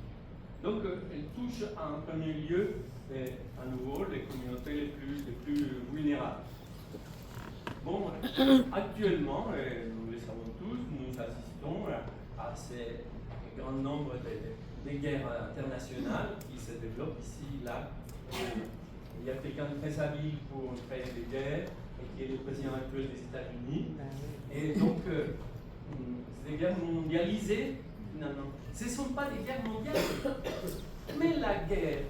Donc elle touche en premier lieu, à nouveau, les communautés les plus vulnérables. Bon, actuellement, nous le savons tous, nous assistons à ces grand nombre de guerres internationales qui se développent ici, là. Il y a quelqu'un de très habile pour créer des guerres, et qui est le président actuel des États-Unis. Et donc, ces guerres mondialisées, finalement, ce ne sont pas des guerres mondiales, mais la guerre,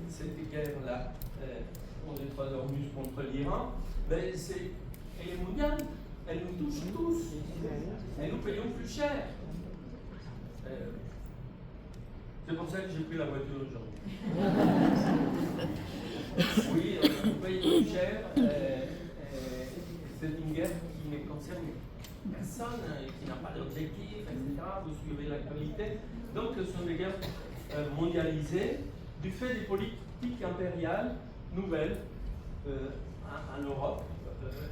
cette guerre-là, on est pas d'Ormus contre l'Iran, ben elle est mondiale, elle nous touche tous, et nous payons plus cher. C'est pour ça que j'ai pris la voiture aujourd'hui. Oui, nous payons plus cher, c'est une guerre qui ne concerne personne, qui n'a pas d'objectif, etc. Vous suivez l'actualité. Donc ce sont des guerres mondialisées du fait des politiques impériales nouvelles en Europe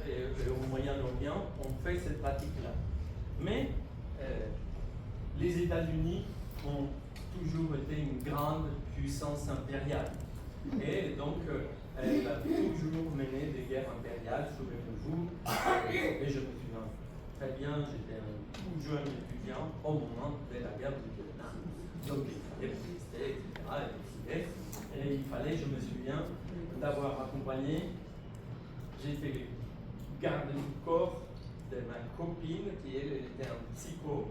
et au Moyen-Orient. On fait cette pratique-là. Mais les États-Unis ont toujours été une grande puissance impériale. Et donc, elle a toujours mené des guerres impériales, souvenez-vous. Et je me souviens très bien, j'étais un tout jeune étudiant au moment de la guerre du Vietnam. Donc, il fallait résister, etc. Et il fallait, je me souviens, d'avoir accompagné, j'ai fait les gardes du corps de ma copine, qui elle était un psycho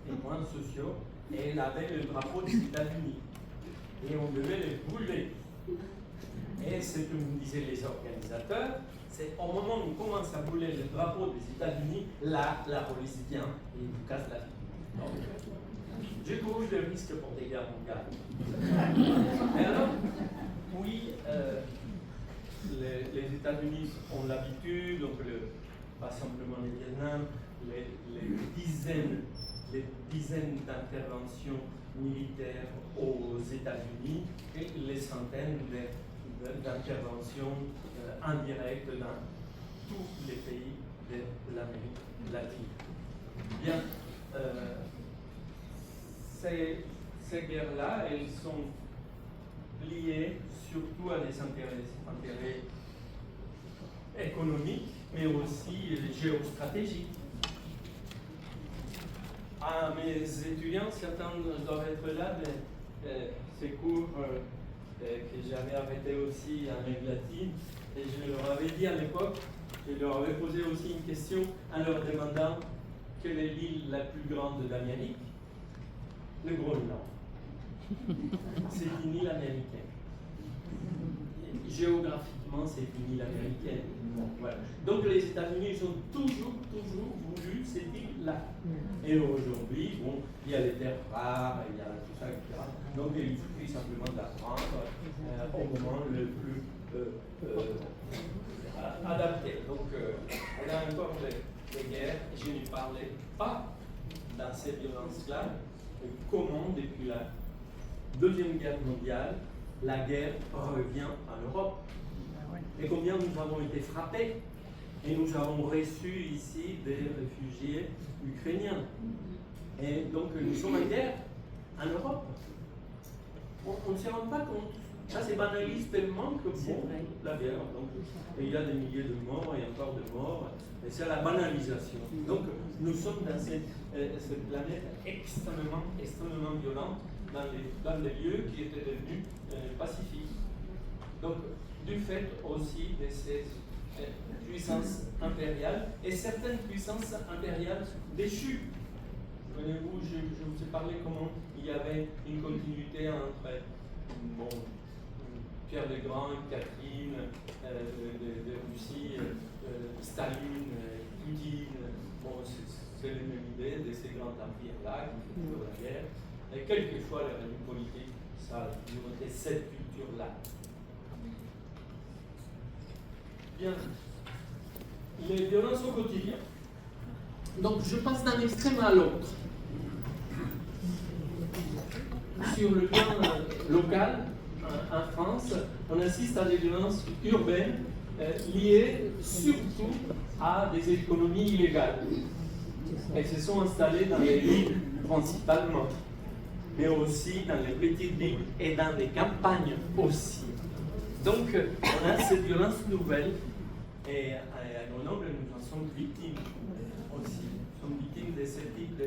et moi un socio, et elle avait le drapeau des États-Unis. Et on devait les brûler. Et ce que nous disaient les organisateurs, c'est au moment où on commence à brûler le drapeau des États-Unis, là, la police vient et vous casse la figure. J'ai couru le risque pour des guerres mondiales. Et alors, oui, les États-Unis ont l'habitude, donc pas simplement le Vietnam, les dizaines d'interventions militaires aux États-Unis et les centaines d'interventions indirectes dans tous les pays de l'Amérique latine. Bien, ces guerres-là, elles sont liées surtout à des intérêts économiques, mais aussi géostratégiques. À mes étudiants, certains doivent être là, mais ces cours que j'avais arrêtés aussi en Amérique latine, et je leur avais dit à l'époque, je leur avais posé aussi une question en leur demandant quelle est l'île la plus grande d'Amérique. Le Groenland. C'est une île américaine. Géographiquement, c'est une île américaine. Voilà. Donc les États-Unis ont toujours voulu cette île-là. Et aujourd'hui, bon, il y a les terres rares, il y a tout ça, etc. Donc il suffit simplement d'apprendre au moment le plus adapté. Donc on a encore les guerres, je ne parlais pas dans ces violences-là, comment depuis la Deuxième Guerre mondiale, la guerre revient en Europe. Et combien nous avons été frappés et nous avons reçu ici des réfugiés ukrainiens. Et donc nous sommes en guerre en Europe. On ne se rend pas compte. Ça c'est banalise tellement que bon, la guerre. Donc, il y a des milliers de morts et encore de morts. Et c'est la banalisation. Donc nous sommes dans cette planète extrêmement violente dans des lieux qui étaient devenus pacifiques. Donc du fait aussi de ces puissances impériales et certaines puissances impériales déchues. Vous, je vous ai parlé comment il y avait une continuité entre Pierre le Grand, Catherine de Russie, Staline, Poutine. Bon, c'est la même idée de ces grands empires-là qui font la guerre. Et quelquefois, les régimes politiques, ça a toujours été cette culture-là. Bien. Les violences au quotidien. Donc, je passe d'un extrême à l'autre. sur le plan local, en France, on assiste à des violences urbaines liées surtout à des économies illégales. Elles se sont installées dans les villes principalement, mais aussi dans les petites villes et dans les campagnes aussi. Donc, on a cette violence nouvelle et à Grenoble, nous en sommes victimes aussi. Nous sommes victimes de ce type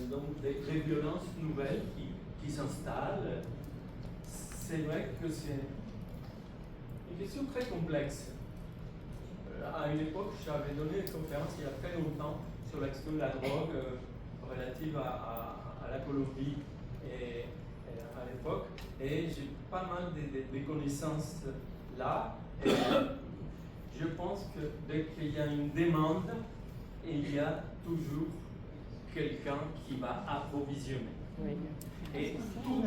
donc des violences nouvelles qui s'installent. C'est vrai que c'est une question très complexe. À une époque, j'avais donné une conférence il y a très longtemps sur la question de la drogue relative à la Colombie et à l'époque. Et j'ai pas mal de connaissances là. Et je pense que dès qu'il y a une demande, il y a toujours quelqu'un qui va approvisionner. Oui. Et toujours,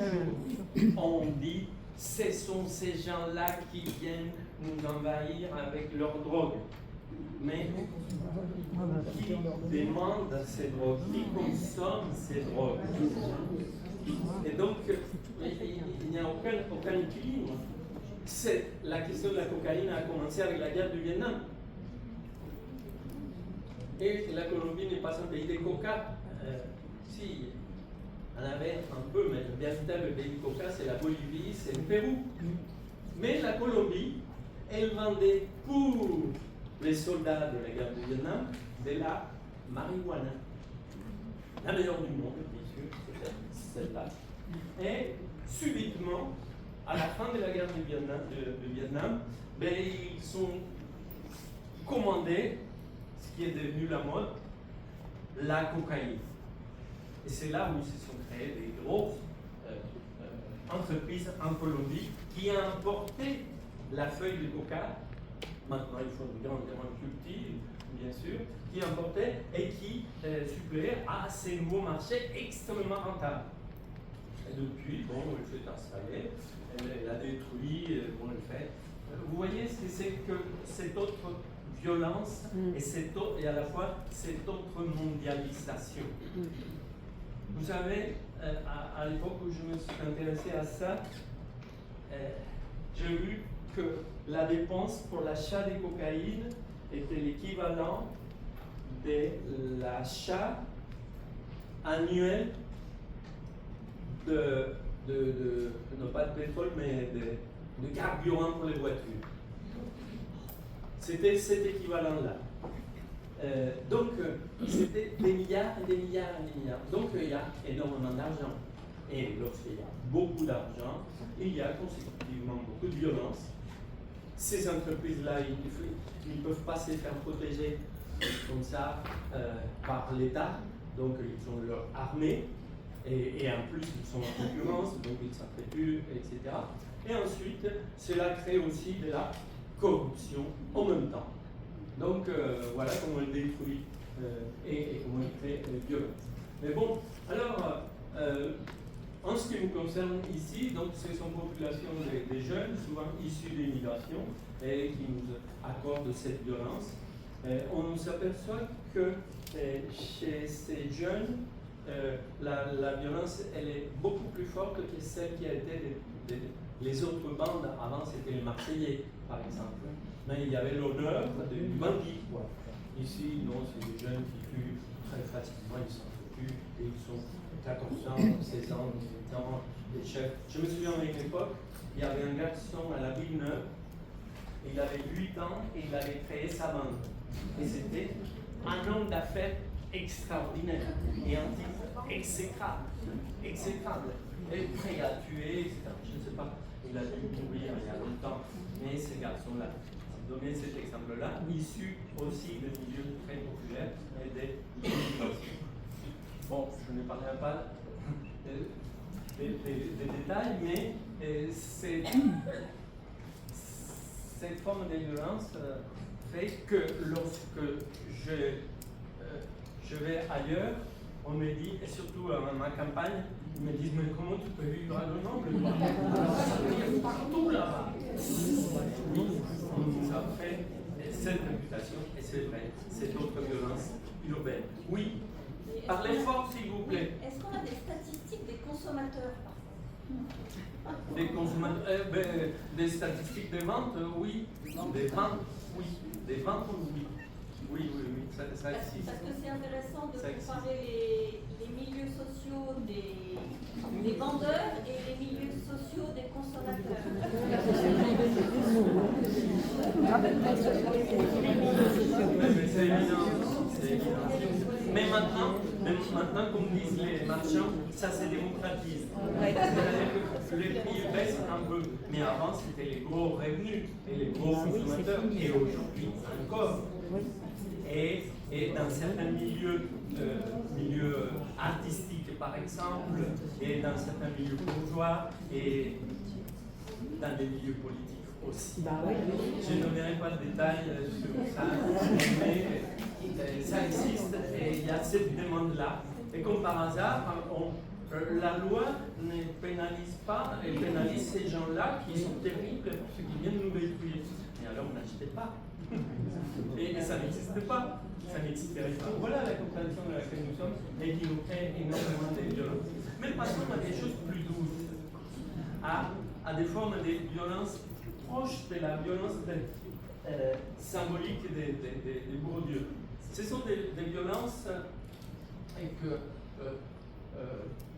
on dit, ce sont ces gens-là qui viennent nous envahir avec leur drogue. Mais qui demande ces drogues, qui consomme ces drogues? Et donc, il n'y a aucun équilibre. La question de la cocaïne a commencé avec la guerre du Vietnam. Et la Colombie n'est pas un pays de coca. Si, on avait un peu, mais le véritable pays de coca, c'est la Bolivie, c'est le Pérou. Mais la Colombie, elle vendait pour les soldats de la guerre du Vietnam de la marijuana. La meilleure du monde, bien sûr, c'est celle-là. Et subitement, à la fin de la guerre du Vietnam, ben, ils ont commandé, ce qui est devenu la mode, la cocaïne. Et c'est là où se sont créées des grosses entreprises en Colombie qui ont importé la feuille de coca. Maintenant, il faut une grande culture, bien sûr, qui importait et qui suppléait à ces nouveaux marchés extrêmement rentables. Et depuis, bon, elle s'est installée, elle a détruit, bon, elle fait. Vous voyez, c'est que cette autre violence et à la fois cette autre mondialisation. Vous savez, à l'époque où je me suis intéressé à ça, j'ai vu que la dépense pour l'achat de cocaïne était l'équivalent de l'achat annuel non pas de pétrole, mais de carburant pour les voitures. C'était cet équivalent-là. Donc, c'était des milliards et des milliards et des milliards. Donc, il y a énormément d'argent. Et lorsqu'il y a beaucoup d'argent, il y a consécutivement beaucoup de violence. Ces entreprises-là, ils ne peuvent pas se faire protéger comme ça par l'État. Donc, ils ont leur armée. Et en plus, ils sont en concurrence, donc ils s'entretuent, etc. Et ensuite, cela crée aussi de la corruption en même temps. Donc, voilà comment elle détruit et comment elle crée violence. Mais bon, alors, en ce qui nous concerne ici, donc ce sont populations des jeunes, souvent issus de l'immigration, et qui nous accordent cette violence. On s'aperçoit que chez ces jeunes, la violence, elle est beaucoup plus forte que celle qui a été les autres bandes. Avant, c'était les Marseillais, par exemple. Mais il y avait l'honneur du bandit, quoi. Ici, non, c'est des jeunes qui tuent très facilement, ils s'en foutent, et ils sont 14 ans, 16 ans, 18 ans, des chefs. Je me souviens à une époque, il y avait un garçon à la Villeneuve, il avait 8 ans et il avait créé sa bande. Et c'était un homme d'affaires extraordinaire et un type exécrable, et prêt à tuer, etc. Je ne sais pas, il a dû mourir il y a longtemps, mais ces garçons-là, donner cet exemple-là, issu aussi de milieux très populaires et des immigrations. Bon, je ne parlerai pas des détails, mais cette forme de violence fait que lorsque je vais ailleurs, on me dit, et surtout à ma campagne, ils me disent, mais comment tu peux vivre à Grenoble? Ça veut dire partout là-bas. Ça fait cette réputation, et c'est vrai, cette autre violence urbaine. Oui, parlez fort s'il vous plaît. Est-ce qu'on a des statistiques des consommateurs? Des consommateurs, des statistiques de vente, oui. Des ventes, oui. Des ventes, oui. Oui, ça existe. Parce que c'est intéressant de Ça existe. comparer les milieux sociaux des vendeurs et les milieux sociaux des consommateurs. Mais c'est évident, c'est évident. Mais maintenant, comme disent les marchands, ça se démocratise. C'est-à-dire que les prix baissent un peu. Mais avant, c'était les gros revenus et les gros consommateurs. Et aujourd'hui, encore. Et dans certains milieux, milieux artistiques par exemple, et dans certains milieux bourgeois, et dans des milieux politiques aussi. Je ne donnerai pas de détails sur ça, mais ça existe et il y a cette demande-là. Et comme par hasard, la loi ne pénalise pas, elle pénalise ces gens-là qui sont terribles, ceux qui viennent nous détruire. Et alors n'achetez pas. Et ça n'existe pas, ça n'existerait pas. Voilà la contradiction dans laquelle nous sommes et qui nous crée énormément de violence. Mais passons à des choses plus douces, à des formes de violence proches de la violence symbolique des Bourdieu. Ce sont des violences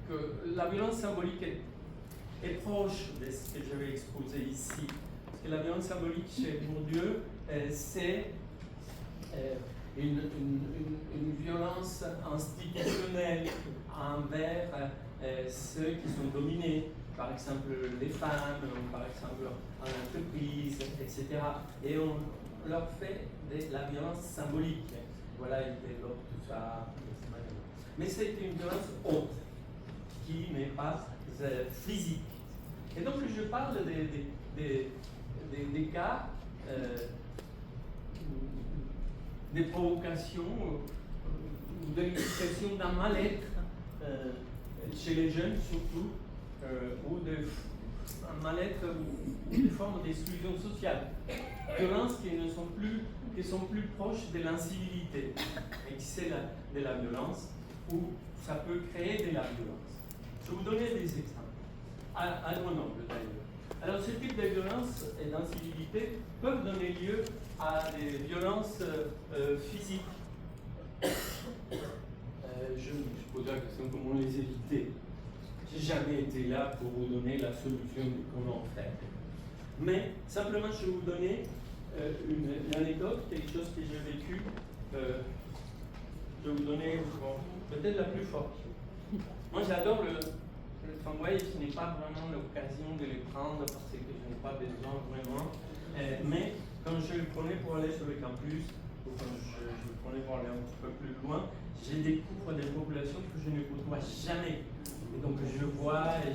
que la violence symbolique est proche de ce que je vais exposer ici. Parce que la violence symbolique chez Bourdieu, c'est une violence institutionnelle envers ceux qui sont dominés, par exemple les femmes, par exemple en entreprise, etc. Et on leur fait de la violence symbolique. Voilà, ils développent tout ça. Mais c'est une violence haute, qui n'est pas physique. Et donc je parle des cas des provocations ou de l'expression d'un mal-être chez les jeunes surtout, ou un mal-être ou des formes d'exclusion sociale. Violences qui sont plus proches de l'incivilité, et qui c'est de la violence, où ça peut créer de la violence. Je vais vous donner des exemples, à Grenoble d'ailleurs. Alors ce type de violence et d'incivilité peuvent donner lieu à des violences physiques. Je me pose la question comment les éviter. J'ai jamais été là pour vous donner la solution de comment faire. Mais simplement je vais vous donner une anecdote, quelque chose que j'ai vécu. Je vais vous donner peut-être la plus forte. Moi j'adore le tramway, ce n'est pas vraiment l'occasion de le prendre parce que je n'ai pas besoin vraiment. Mais quand je le prenais pour aller sur le campus, ou quand je le prenais pour aller un petit peu plus loin, je découvre des populations que je ne côtoie jamais. Et donc je vois et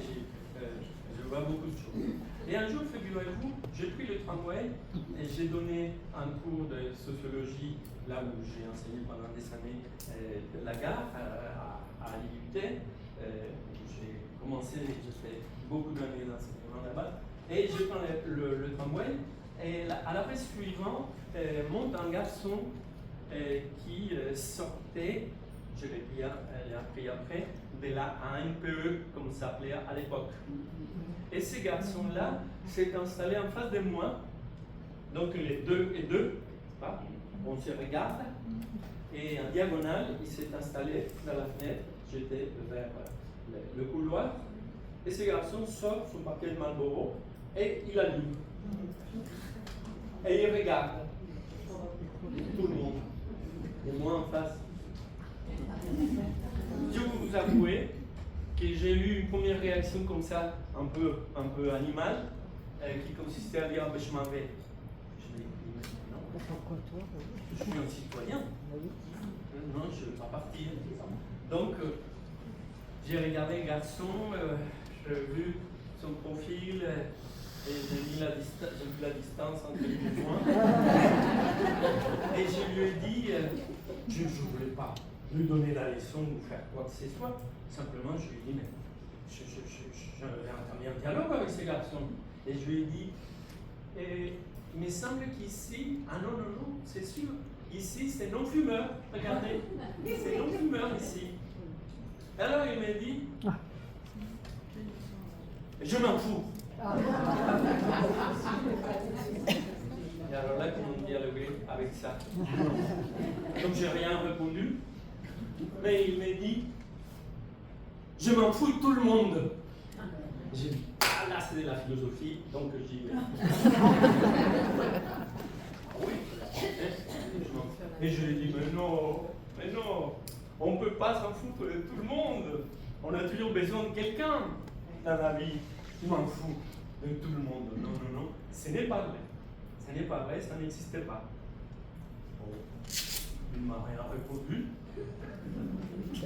je vois beaucoup de choses. Et un jour, figurez-vous, j'ai pris le tramway et j'ai donné un cours de sociologie là où j'ai enseigné pendant des années de la gare à l'IUT. J'ai commencé, j'ai fait beaucoup d'années d'enseignement là-bas. Et je prends le tramway et à l'arrêt suivant monte un garçon qui sortait, je l'ai appris après, de la ANPE, comme ça s'appelait à l'époque. Et ce garçon-là s'est installé en face de moi, donc les deux et deux, on se regarde, et en diagonale, il s'est installé dans la fenêtre, j'étais vers le couloir, et ce garçon sort son paquet de Marlboro et il allume. Et il regarde tout le monde, et moi en face. Je vais vous avouer que j'ai eu une première réaction comme ça, un peu animale, qui consistait à dire je m'en vais. Je dis non, je suis un citoyen. Non, je ne veux pas partir. Donc, j'ai regardé le garçon, j'ai vu son profil et j'ai vu la distance entre lui et moi. Et je lui ai dit, je ne voulais pas lui donner la leçon ou faire quoi que ce soit. Simplement, je lui ai dit, mais j'avais entamé un dialogue avec ce garçon. Et je lui ai dit, il me semble qu'ici, ah non, c'est sûr, ici c'est non-fumeur, regardez, c'est non-fumeur ici. Alors il m'a dit, Je m'en fous. Et alors là, comment dialoguer avec ça? Donc j'ai rien répondu, mais il m'a dit, je m'en fous de tout le monde. J'ai dit, ah là c'est de la philosophie, donc j'y vais. Oui, et je lui ai dit, mais non, on ne peut pas s'en foutre de tout le monde. On a toujours besoin de quelqu'un dans la vie. Je m'en fous de tout le monde. Non, ce n'est pas vrai. Ce n'est pas vrai, ça n'existe pas. Bon, il ne m'a rien répondu.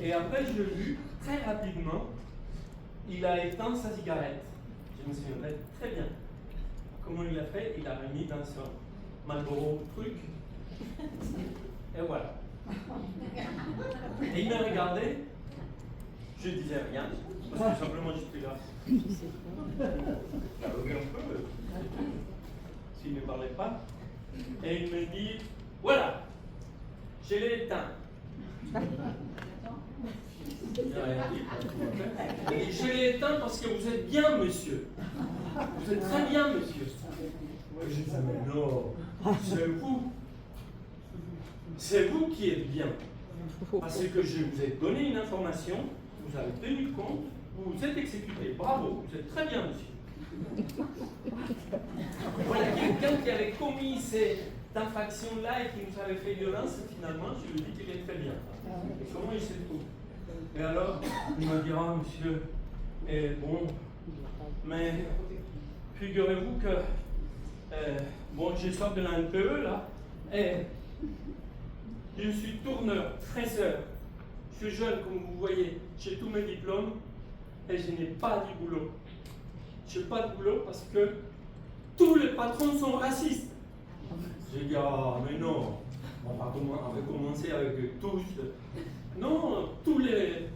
Et après, je l'ai vu, très rapidement, il a éteint sa cigarette. Je me souviendrai très bien. Comment il a fait? Il a remis dans son Marlboro truc. Et voilà. Et il m'a regardé. Je ne disais rien, parce que simplement j'étais là. Dialoguer un peu, s'il ne parlait pas. Et il me dit, voilà, je l'ai éteint. Et je l'ai éteint parce que vous êtes bien, monsieur. Vous êtes très bien, monsieur. Je dis, mais non, c'est vous qui êtes bien. Parce que je vous ai donné une information, vous avez tenu compte, vous vous êtes exécuté. Bravo, vous êtes très bien, monsieur. Voilà, quelqu'un qui avait commis cette infraction-là et qui nous avait fait violence, finalement, je lui dis qu'il est très bien. Et comment il sait tout? Et alors, il me dira, monsieur, bon, mais figurez-vous que, bon, je sors de la NPE, là, et je suis tourneur, fraiseur. Je suis jeune, comme vous voyez, j'ai tous mes diplômes, et je n'ai pas du boulot. Je n'ai pas de boulot parce que tous les patrons sont racistes. J'ai dit, ah, mais non, on va commencer avec tous. Non, tous les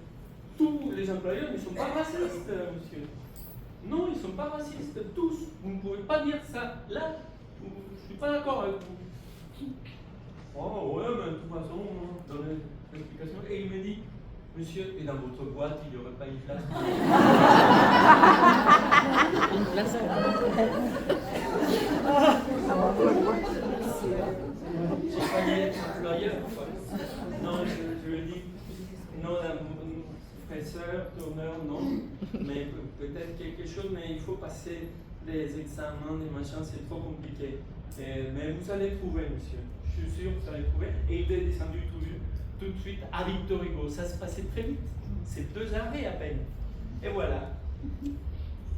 employeurs ne sont pas racistes, monsieur. Non, ils ne sont pas racistes, tous. Vous ne pouvez pas dire ça. Là, je ne suis pas d'accord avec vous. Oh, ouais, mais de toute façon, donnez l'explication. Et il me dit, monsieur, et dans votre boîte, il n'y aurait pas une place pour... Une place J'ai failli être employeur, quoi. Non, je lui dis, non, fraiseur, tourneur, non. Mais peut-être quelque chose, mais il faut passer des examens, des machins, c'est trop compliqué. Mais vous allez trouver, monsieur. Je suis sûr que vous allez trouver. Et il est descendu tout de suite à Victor Hugo. Ça se passait très vite. C'est 2 arrêts à peine. Et voilà.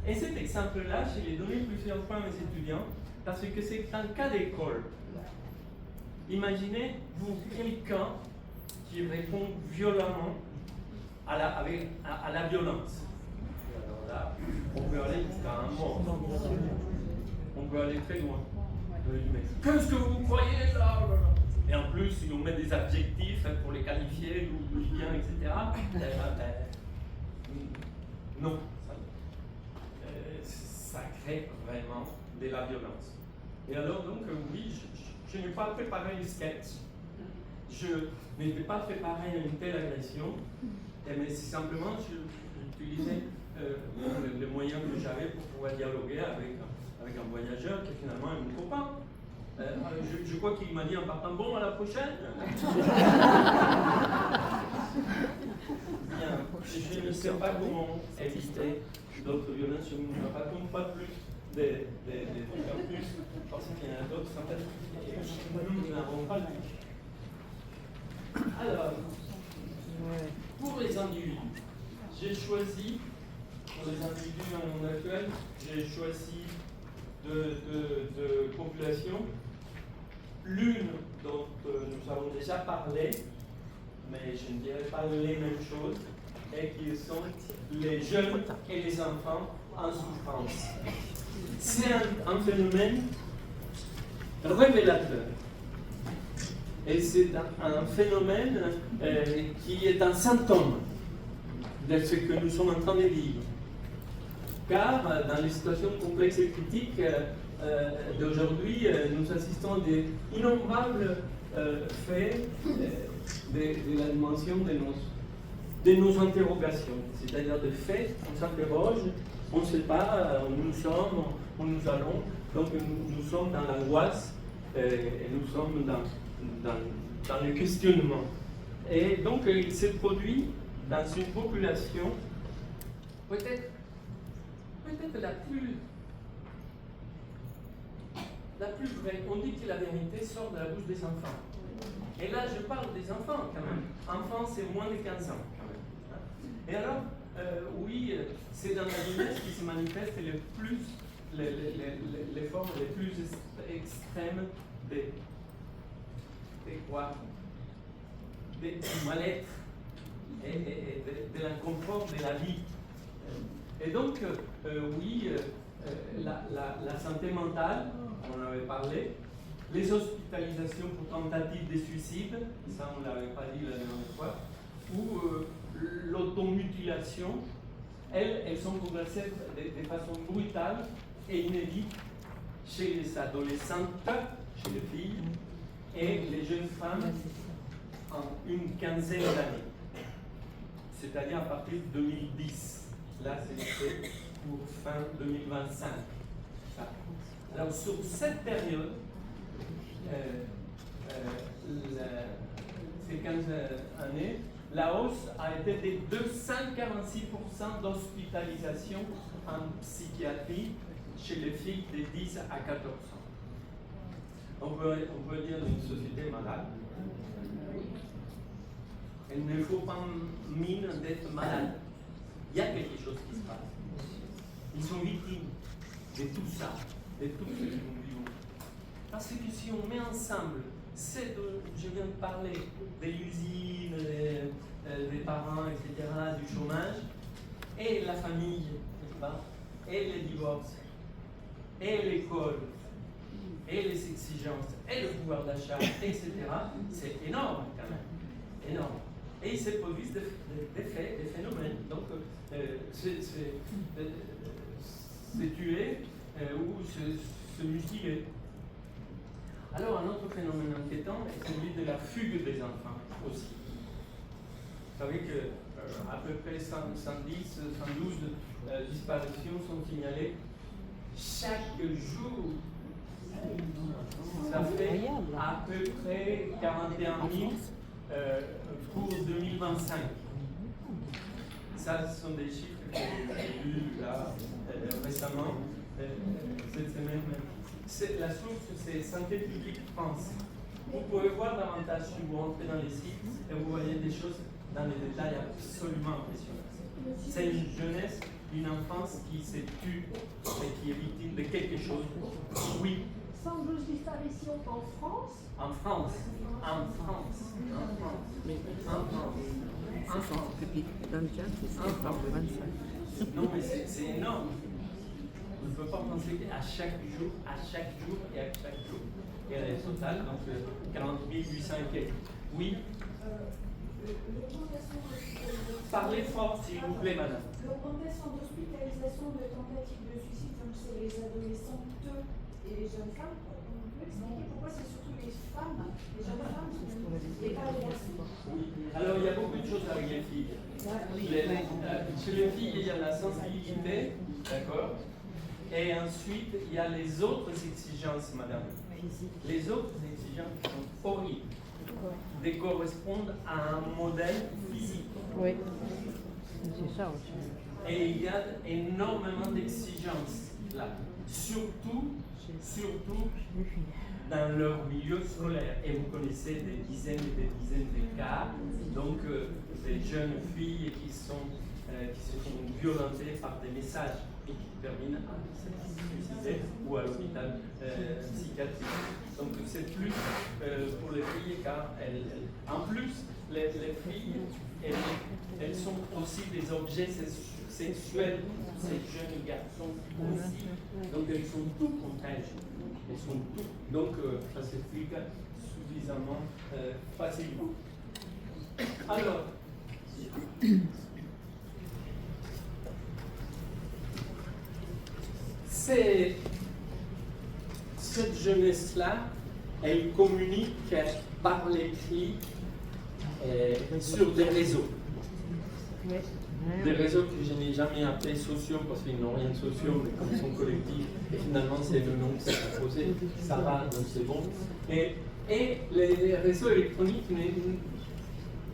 Et cet exemple-là, je l'ai donné plusieurs fois à mes étudiants parce que c'est un cas d'école. Imaginez, vous, quelqu'un qui répond violemment à la violence. Alors là, on peut aller jusqu'à un mort. On peut aller très loin. Qu'est-ce que vous croyez là? Et en plus, si on met des adjectifs pour les qualifier, bien, etc. Non. Ça crée vraiment de la violence. Et alors, donc, oui, je n'ai pas préparé une sketch. Je n'ai pas préparé une telle agression. Mais simplement, j'utilisais les moyens que j'avais pour pouvoir dialoguer avec un voyageur qui finalement est mon copain. Je crois qu'il m'a dit en partant, bon, à la prochaine. Bien, je ne sais pas comment éviter d'autres violences, je ne raconte pas plus des trucs en plus, parce qu'il y en a d'autres sympathiques et nous n'avons pas le but. Alors, pour les individus, j'ai choisi, pour les individus dans le monde actuel, j'ai choisi de populations. L'une dont nous avons déjà parlé, mais je ne dirais pas les mêmes choses, et qui sont les jeunes et les enfants en souffrance. C'est un phénomène révélateur. Et c'est un phénomène qui est un symptôme de ce que nous sommes en train de vivre. Car dans les situations complexes et critiques d'aujourd'hui, nous assistons à des innombrables faits de la dimension de de nos interrogations. C'est-à-dire de fait, on s'interroge, on ne sait pas où nous sommes, où nous allons, donc nous sommes dans l'angoisse et nous sommes dans le questionnement. Et donc il s'est produit dans une population peut-être la plus vraie. On dit que la vérité sort de la bouche des enfants. Et là, je parle des enfants quand même. Enfants, c'est moins de 15 ans quand même. Et alors, oui, c'est dans la jeunesse qui se manifestent les formes les plus extrêmes du mal-être et de l'inconfort de la vie. Et donc, oui, la santé mentale, on en avait parlé, les hospitalisations pour tentative de suicide, ça on ne l'avait pas dit la dernière fois, ou l'automutilation, elles sont progressées de façon brutale et inédite chez les adolescentes, chez les filles, et les jeunes femmes en une quinzaine d'années, c'est-à-dire à partir de 2010. Là, c'est pour fin 2025. Alors, sur cette période, ces 15 années, la hausse a été de 246% d'hospitalisation en psychiatrie chez les filles de 10 à 14 ans. On peut dire une société malade. Il ne faut pas mine d'être malade. Il y a quelque chose qui se passe. Ils sont victimes de tout ça, de tout ce que nous vivons. Parce que si on met ensemble, je viens de parler de l'usine, des parents, etc., du chômage, et la famille, n'est-ce pas, et les divorces, et l'école, et les exigences, et le pouvoir d'achat, etc., c'est énorme quand même, énorme. Et il se produisent des faits, des phénomènes. Donc, c'est tuer ou se mutiler. Alors, un autre phénomène inquiétant est celui de la fugue des enfants aussi. Vous savez qu'à peu près 110, 112 disparitions sont signalées chaque jour. Ça fait à peu près 41 000 pour 2025. Ça, ce sont des chiffres que j'ai vus là récemment, cette semaine même. La source, c'est Santé publique France. Vous pouvez voir davantage si vous rentrez dans les sites et vous voyez des choses dans les détails absolument impressionnants. C'est une jeunesse, une enfance qui se tue et qui est victime de quelque chose. Oui. 112 disparitions en France. En France. En France. En France. En France. En France. Non, mais c'est énorme. On ne peut pas penser qu'à chaque jour, et à chaque jour, il y a le total, donc 40 800 et quelques. Oui. Parlez fort, s'il vous plaît, madame. L'augmentation d'hospitalisation de tentatives de suicide, comme c'est les adolescentes et les jeunes femmes, on peut expliquer pourquoi c'est surtout les femmes, les jeunes femmes, et pas les garçons? Oui. Alors, il y a beaucoup de choses avec les filles. Chez les filles, il y a la sensibilité, d'accord? Et ensuite, il y a les autres exigences, madame. Les autres exigences sont horribles. De correspondre à un modèle physique. Oui, c'est ça aussi. Et il y a énormément d'exigences là. Surtout dans leur milieu scolaire. Et vous connaissez des dizaines et des dizaines de cas, donc des jeunes filles qui se sont violentées par des messages et qui terminent à se suicider ou à l'hôpital psychiatrique. Donc c'est plus pour les filles car en plus les filles elles sont aussi des objets sexuels pour ces jeunes garçons aussi. Donc elles sont tout contre elles. Elles sont tout. Donc ça s'explique suffisamment facilement. Alors, cette jeunesse-là, elle communique par l'écrit sur des réseaux. Ouais. Des réseaux que je n'ai jamais appelés sociaux parce qu'ils n'ont rien de sociaux, mais comme ils sont collectifs, et finalement c'est le nom qui s'est proposé, ça va, donc c'est bon. Et les réseaux électroniques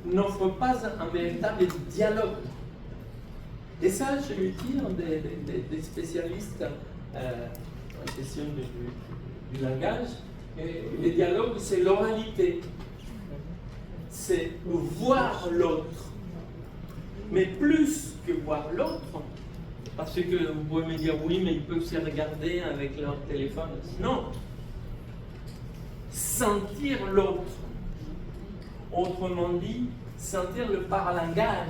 n'offrent pas un véritable dialogue. Et ça, je lui dis des spécialistes en question du langage, et le dialogue, c'est l'oralité. C'est voir l'autre. Mais plus que voir l'autre, parce que vous pouvez me dire oui, mais ils peuvent se regarder avec leur téléphone. Non. Sentir l'autre. Autrement dit, sentir le paralangage.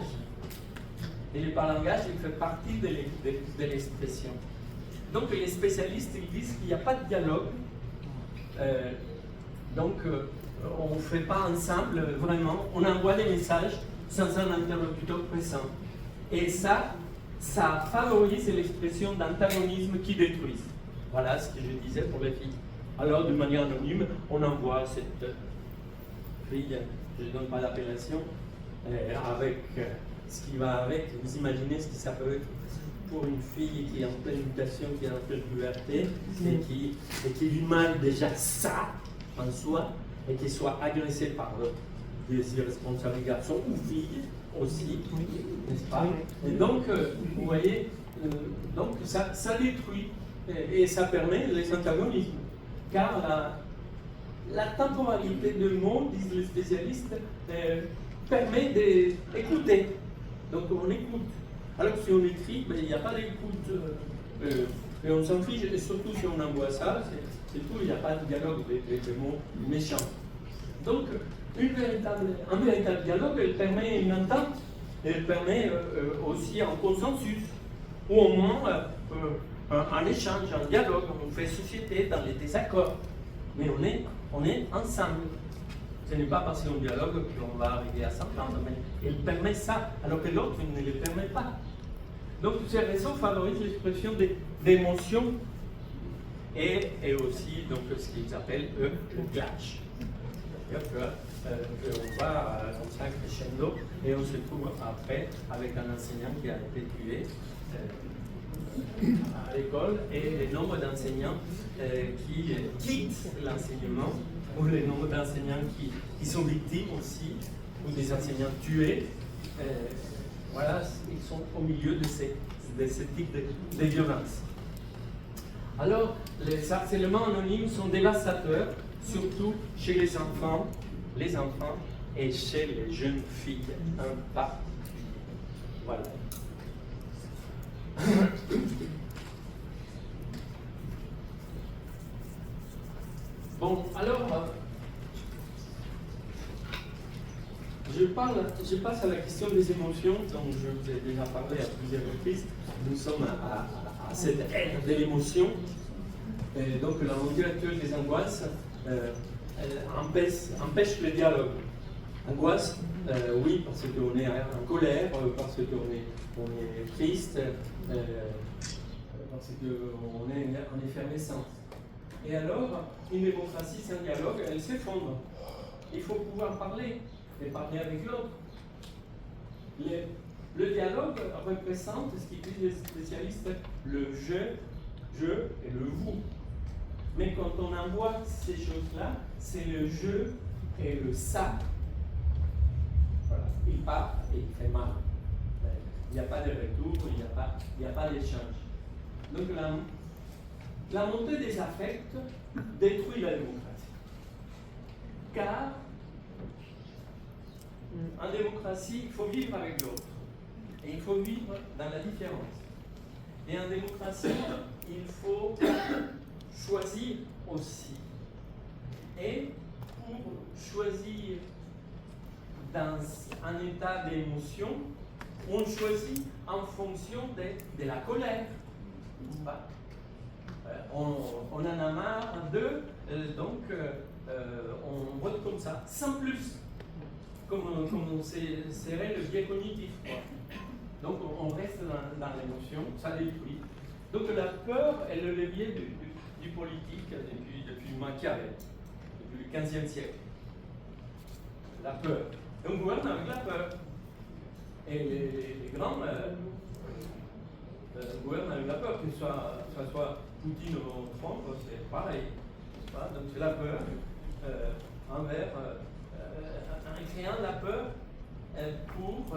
Et le paralangage, il fait partie de l'expression. Donc les spécialistes, ils disent qu'il n'y a pas de dialogue. On ne fait pas ensemble, vraiment. On envoie des messages sans un interlocuteur présent. Et ça favorise l'expression d'antagonisme qui détruit. Voilà ce que je disais pour les filles. Alors, de manière anonyme, on envoie cette fille, je ne donne pas l'appellation, avec ce qui va avec. Vous imaginez ce que ça peut être pour une fille qui est en pleine mutation, qui est en pleine puberté, et qui lui mal déjà ça en soi, et qui soit agressée par des irresponsables garçons ou filles aussi, n'est-ce pas? Et donc, vous voyez, donc ça détruit et ça permet les antagonismes. Car la temporalité de mots, disent les spécialistes, permet d'écouter. Donc on écoute. Alors que si on écrit, il n'y a pas d'écoute. Et on s'en fiche, et surtout si on envoie ça, c'est tout, il n'y a pas de dialogue des mots méchants. Donc, un véritable dialogue, elle permet une entente, elle permet aussi un consensus, ou au moins un échange, un dialogue. On fait société dans les désaccords, mais on est ensemble. Ce n'est pas parce qu'on dialogue qu'on va arriver à s'entendre, mais elle permet ça, alors que l'autre ne le permet pas. Donc ces réseaux favorisent l'expression d'émotions et aussi donc, ce qu'ils appellent eux le clash. C'est-à-dire qu'on va comme ça crescendo et on se trouve après avec un enseignant qui a été tué à l'école et le nombre d'enseignants qui quittent l'enseignement ou le nombre d'enseignants qui sont victimes aussi ou des enseignants tués. Voilà, ils sont au milieu de ce type de violence. Alors, les harcèlements anonymes sont dévastateurs, surtout chez les enfants et chez les jeunes filles en particulier. Voilà. Bon, alors, je passe à la question des émotions, dont je vous ai déjà parlé à plusieurs reprises. Nous sommes à cette ère de l'émotion. Donc la montée actuelle des angoisses empêche le dialogue. Angoisse, oui, parce qu'on est en colère, parce qu'on est triste, parce qu'on est en effervescence. Et alors, une démocratie sans dialogue, elle s'effondre. Il faut pouvoir parler, et parler avec l'autre. Le dialogue représente ce qu'ils disent les spécialistes, le je et le vous. Mais quand on envoie ces choses-là, c'est le je et le ça. Voilà. Il part et il fait mal. Il n'y a pas de retour, il n'y a pas d'échange. Donc la montée des affects détruit la démocratie. Car en démocratie, il faut vivre avec l'autre. Et il faut vivre dans la différence. Et en démocratie, il faut choisir aussi. Et pour choisir dans un état d'émotion, on choisit en fonction de la colère. On en a marre d'eux, donc on vote comme ça, sans plus. Comme serait le biais cognitif. Donc on reste dans l'émotion, ça détruit. Donc la peur est le levier du politique depuis Machiavel, depuis le XVe siècle. La peur. Et on gouverne avec la peur. Et les grands gouvernent avec la peur, que ce soit Poutine ou Trump, c'est pareil. Voilà, donc c'est la peur en créant la peur pour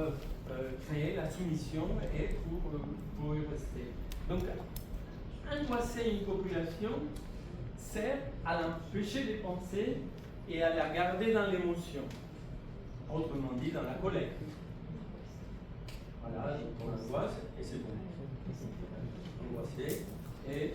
créer la soumission et pour y rester. Donc, angoisser une population sert à l'empêcher de penser et à la garder dans l'émotion, autrement dit dans la colère. Voilà, donc on angoisse et c'est bon. Angoisser et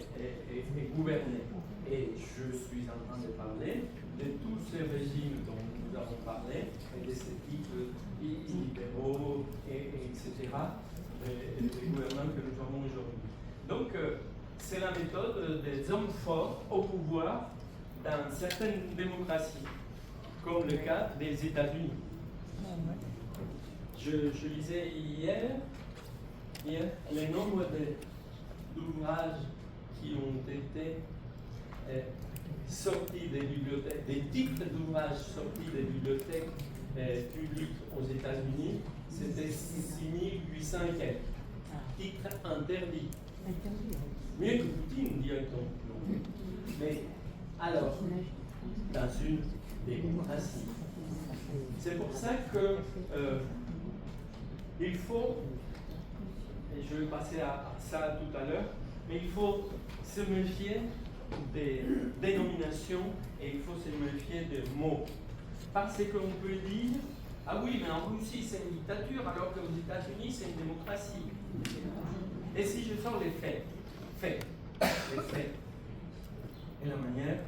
gouverner. Et je suis en train de parler de tous ces régimes dont nous avons parlé, et de ces types libéraux, etc., des gouvernements que nous avons aujourd'hui. Donc, c'est la méthode des hommes forts au pouvoir dans certaines démocraties, comme le cas des États-Unis. Je lisais hier le nombre d'ouvrages qui ont été sortis des bibliothèques, des titres d'ouvrages sortis des bibliothèques publiques aux États-Unis, c'était 6800 et quelques. Titres interdits. Mieux que Poutine, directement. Mais alors, dans une démocratie, c'est pour ça que il faut, et je vais passer à ça tout à l'heure, mais il faut se méfier des dénominations et il faut se méfier des mots. Parce qu'on peut dire, ah oui, mais en Russie c'est une dictature alors qu'aux États-Unis c'est une démocratie. Et si je sors les faits, les faits, et la manière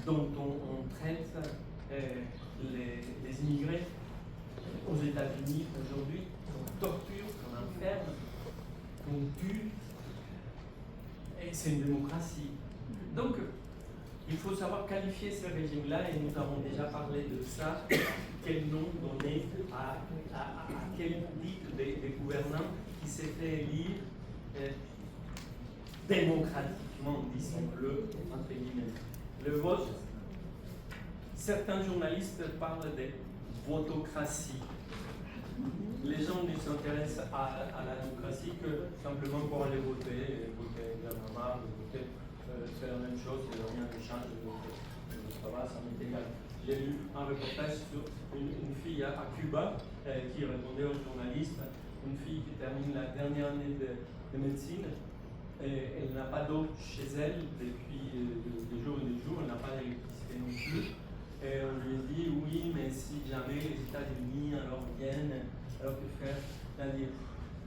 dont on traite les immigrés aux États-Unis aujourd'hui, qu'on torture, qu'on enferme, qu'on tue, et c'est une démocratie. Donc, il faut savoir qualifier ce régime-là, et nous avons déjà parlé de ça, quel nom donner à quel type de gouvernant qui s'est fait élire démocratiquement, disons-le, entre guillemets. Le vote, certains journalistes parlent de votocratie. Les gens ne s'intéressent à la démocratie que simplement pour aller voter Bernard Marx, voter, c'est la même chose, il n'y a rien de change, ça va, ça m'est égal. J'ai lu un reportage sur une fille à Cuba qui répondait aux journalistes, une fille qui termine la dernière année de médecine, et elle n'a pas d'eau chez elle depuis des jours et des jours, elle n'a pas d'électricité non plus. Et on lui dit, oui, mais si jamais les États-Unis alors viennent, alors que faire, elle a dit,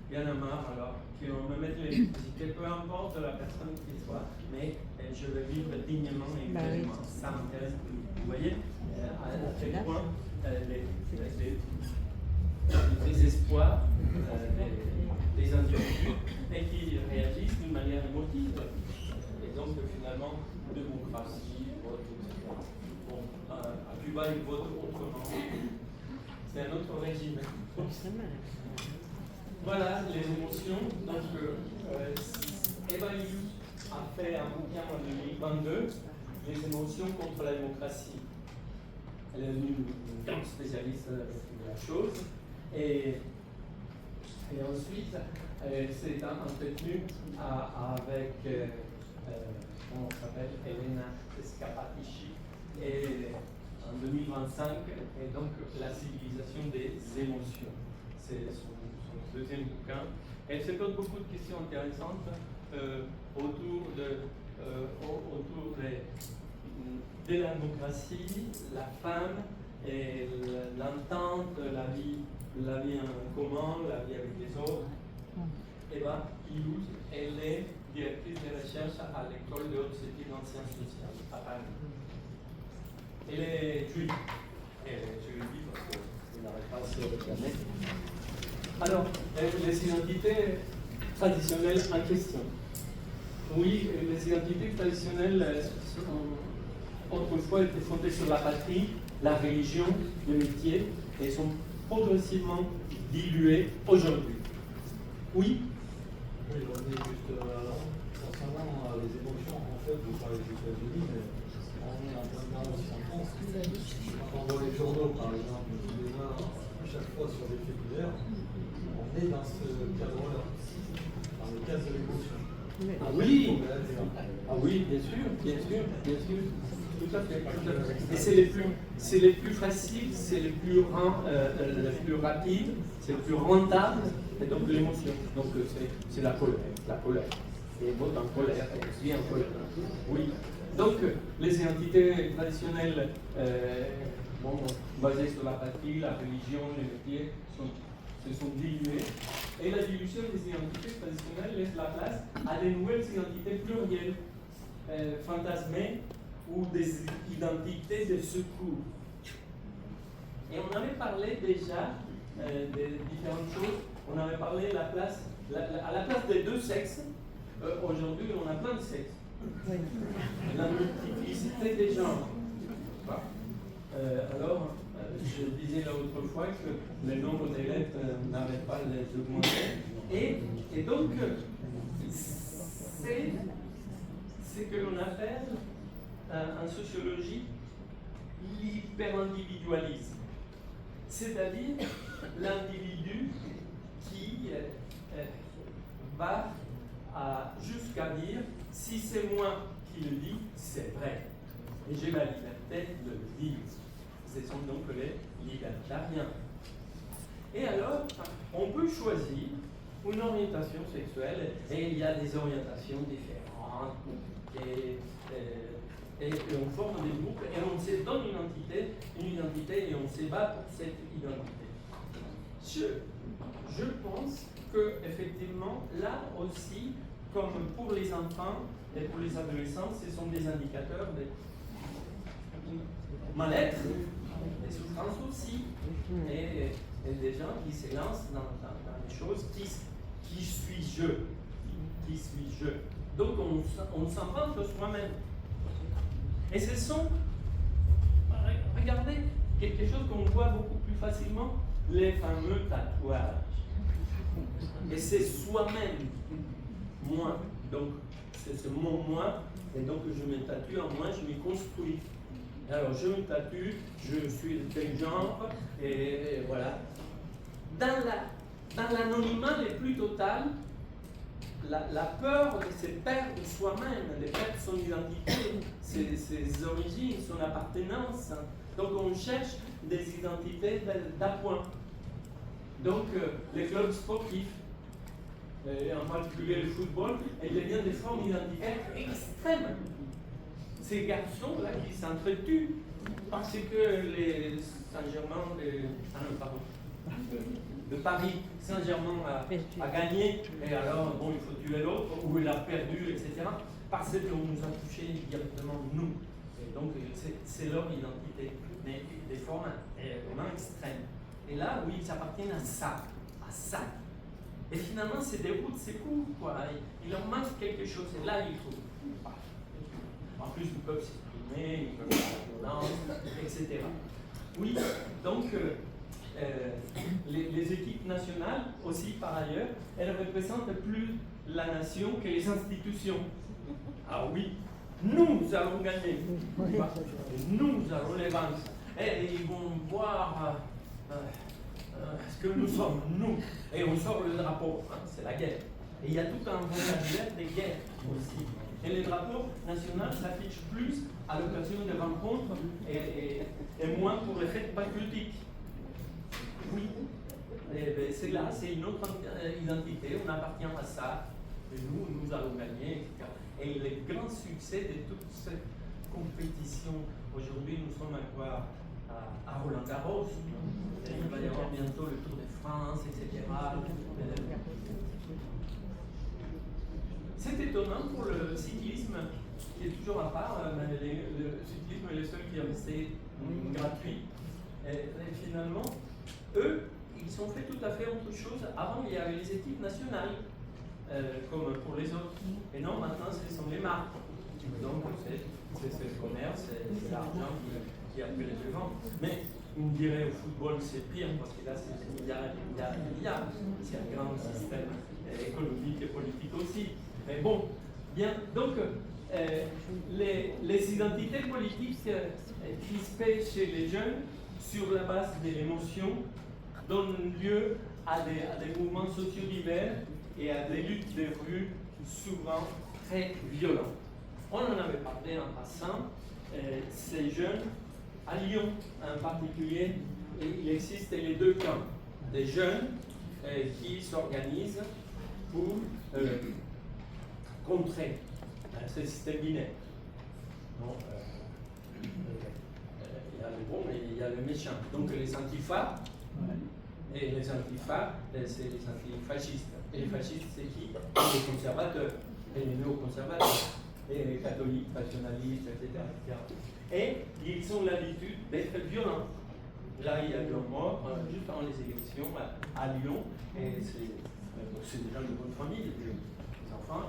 il y en a marre, alors qu'on me mette l'électricité, peu importe la personne qui soit, mais je veux vivre dignement et pleinement. Ça m'intéresse plus. Vous voyez à quel point les désespoirs des individus et qui réagissent d'une manière émotive. Et donc finalement, démocratie, vote, etc. Bon, à Cuba, ils votent autrement. C'est un autre régime. Voilà les émotions. Donc, Eva Illouz a fait un bouquin en 2022, Les émotions contre la démocratie. Elle est une grande spécialiste de la chose. Et ensuite, c'est entretenu avec, comment on s'appelle, Elena Scappatisci, et en 2025, et donc la civilisation des émotions. C'est son deuxième bouquin. Elle se pose beaucoup de questions intéressantes autour de la démocratie, la femme, et l'entente, la vie en commun, la vie avec les autres. Eva Illouz, elle est directrice de recherche à l'école de haute études en sciences sociales à Paris. Elle est juive. Je le dis parce qu'elle n'arrête pas de se réclamer. Alors, les identités traditionnelles en question. Oui, les identités traditionnelles autrefois étaient fondées sur la patrie, la religion, le métier, et sont progressivement diluées aujourd'hui. Oui? Oui, je revenais juste concernant les émotions, en fait, vous parlez des États-Unis, mais on est en plein dedans aussi en France. Quand on voit les journaux, par exemple, déjà, chaque fois sur les faits divers, on est dans ce cadre-là, dans le cadre de l'émotion. Ah oui, ah oui, bien sûr, bien sûr, bien sûr. Tout à fait, tout à fait. Et c'est les plus faciles, c'est les plus rapides, c'est le plus rentable, et donc l'émotion. Donc c'est la colère, la colère. Et bon, en colère, et en colère. Oui. Donc les identités traditionnelles, basées sur la patrie, la religion, les métiers, se sont diluées. Et la dilution des identités traditionnelles laisse la place à des nouvelles identités plurielles, fantasmées, ou des identités de secours. Et on avait parlé déjà de différentes choses. On avait parlé à la place des deux sexes. Aujourd'hui, on a plein de sexes. La multiplicité des genres. Alors, je disais l'autre fois que le nombre d'élèves n'avait pas augmenté. Et donc, c'est ce que l'on appelle en sociologie l'hyper-individualisme, c'est-à-dire l'individu qui va jusqu'à dire si c'est moi qui le dis, c'est vrai, et j'ai la liberté de le dire. Ce sont donc les libertariens. Et alors, on peut choisir une orientation sexuelle, et il y a des orientations différentes, et on forme des groupes et on se donne une identité et on se bat pour cette identité. Je pense que effectivement, là aussi, comme pour les enfants et pour les adolescents, ce sont des indicateurs de mal-être, des souffrances aussi, et des gens qui se lancent dans des choses qui suis-je. Qui suis-je. Donc on s'invente soi-même. Et ce sont, regardez, quelque chose qu'on voit beaucoup plus facilement, les fameux tatouages. Et c'est soi-même, moi. Donc, c'est mon moi, et donc je me tatue en moi, je me construis. Alors, je me tatue, je suis de tel genre, et voilà. Dans l'anonymat le plus total, la peur de se perdre soi-même, de perdre son identité, ses origines, son appartenance. Donc on cherche des identités d'appoint. Donc les clubs sportifs, et en particulier le football, il devient des formes identitaires extrêmes. Ces garçons-là qui s'entretuent parce que les Saint-Germain, de Paris, Saint-Germain a gagné, et alors bon, il faut tuer l'autre, ou il a perdu, etc. Parce qu'on nous a touchés directement, nous. Et donc, c'est leur identité, mais des formes vraiment extrêmes. Et là, oui, ils appartiennent à ça, à ça. Et finalement, c'est des routes, c'est court, quoi. Il leur manque quelque chose, et là, il faut. En plus, ils peuvent s'exprimer, ils peuvent faire la violence, etc. Oui, donc. Les équipes nationales aussi par ailleurs, elles représentent plus la nation que les institutions. Ah oui, nous allons gagner, nous allons les vaincre, et ils vont voir ce que nous sommes, nous, et on sort le drapeau, c'est la guerre. Et il y a tout un vocabulaire des guerres aussi. Et le drapeau national s'affiche plus à l'occasion des rencontres et moins pour les fêtes patriotiques. Oui, c'est là, c'est une autre identité, on appartient à ça, et nous allons gagner, etc. Et le grand succès de toute cette compétition, aujourd'hui nous sommes à Roland Garros, il va y avoir bientôt le Tour de France, etc. C'est étonnant pour le cyclisme, qui est toujours à part, le cyclisme est le seul qui est resté gratuit, et finalement, eux, ils ont fait tout à fait autre chose. Avant, il y avait les équipes nationales, comme pour les autres. Et non, maintenant, ce sont les marques. Donc, c'est le commerce, c'est l'argent qui a pris les devants. Mais on dirait au football, c'est pire, parce que là, c'est des milliards. C'est un grand système économique et politique aussi. Mais bon, bien. Donc, les identités politiques crispées chez les jeunes sur la base de l'émotion donne lieu à des mouvements sociaux divers et à des luttes de rue souvent très violentes. On en avait parlé en passant, ces jeunes, à Lyon en particulier, il existe les deux camps. Des jeunes qui s'organisent pour contrer ce système binaire. Donc, il y a le bon et il y a le méchant. Donc les antifas, et les antifas, c'est les antifascistes. Et les fascistes, c'est qui? Les conservateurs, et les néoconservateurs, et les catholiques, nationalistes, etc. Et ils ont l'habitude d'être violents. Là, il y a eu un mort juste avant les élections à Lyon, et c'est des gens de bonne famille, des enfants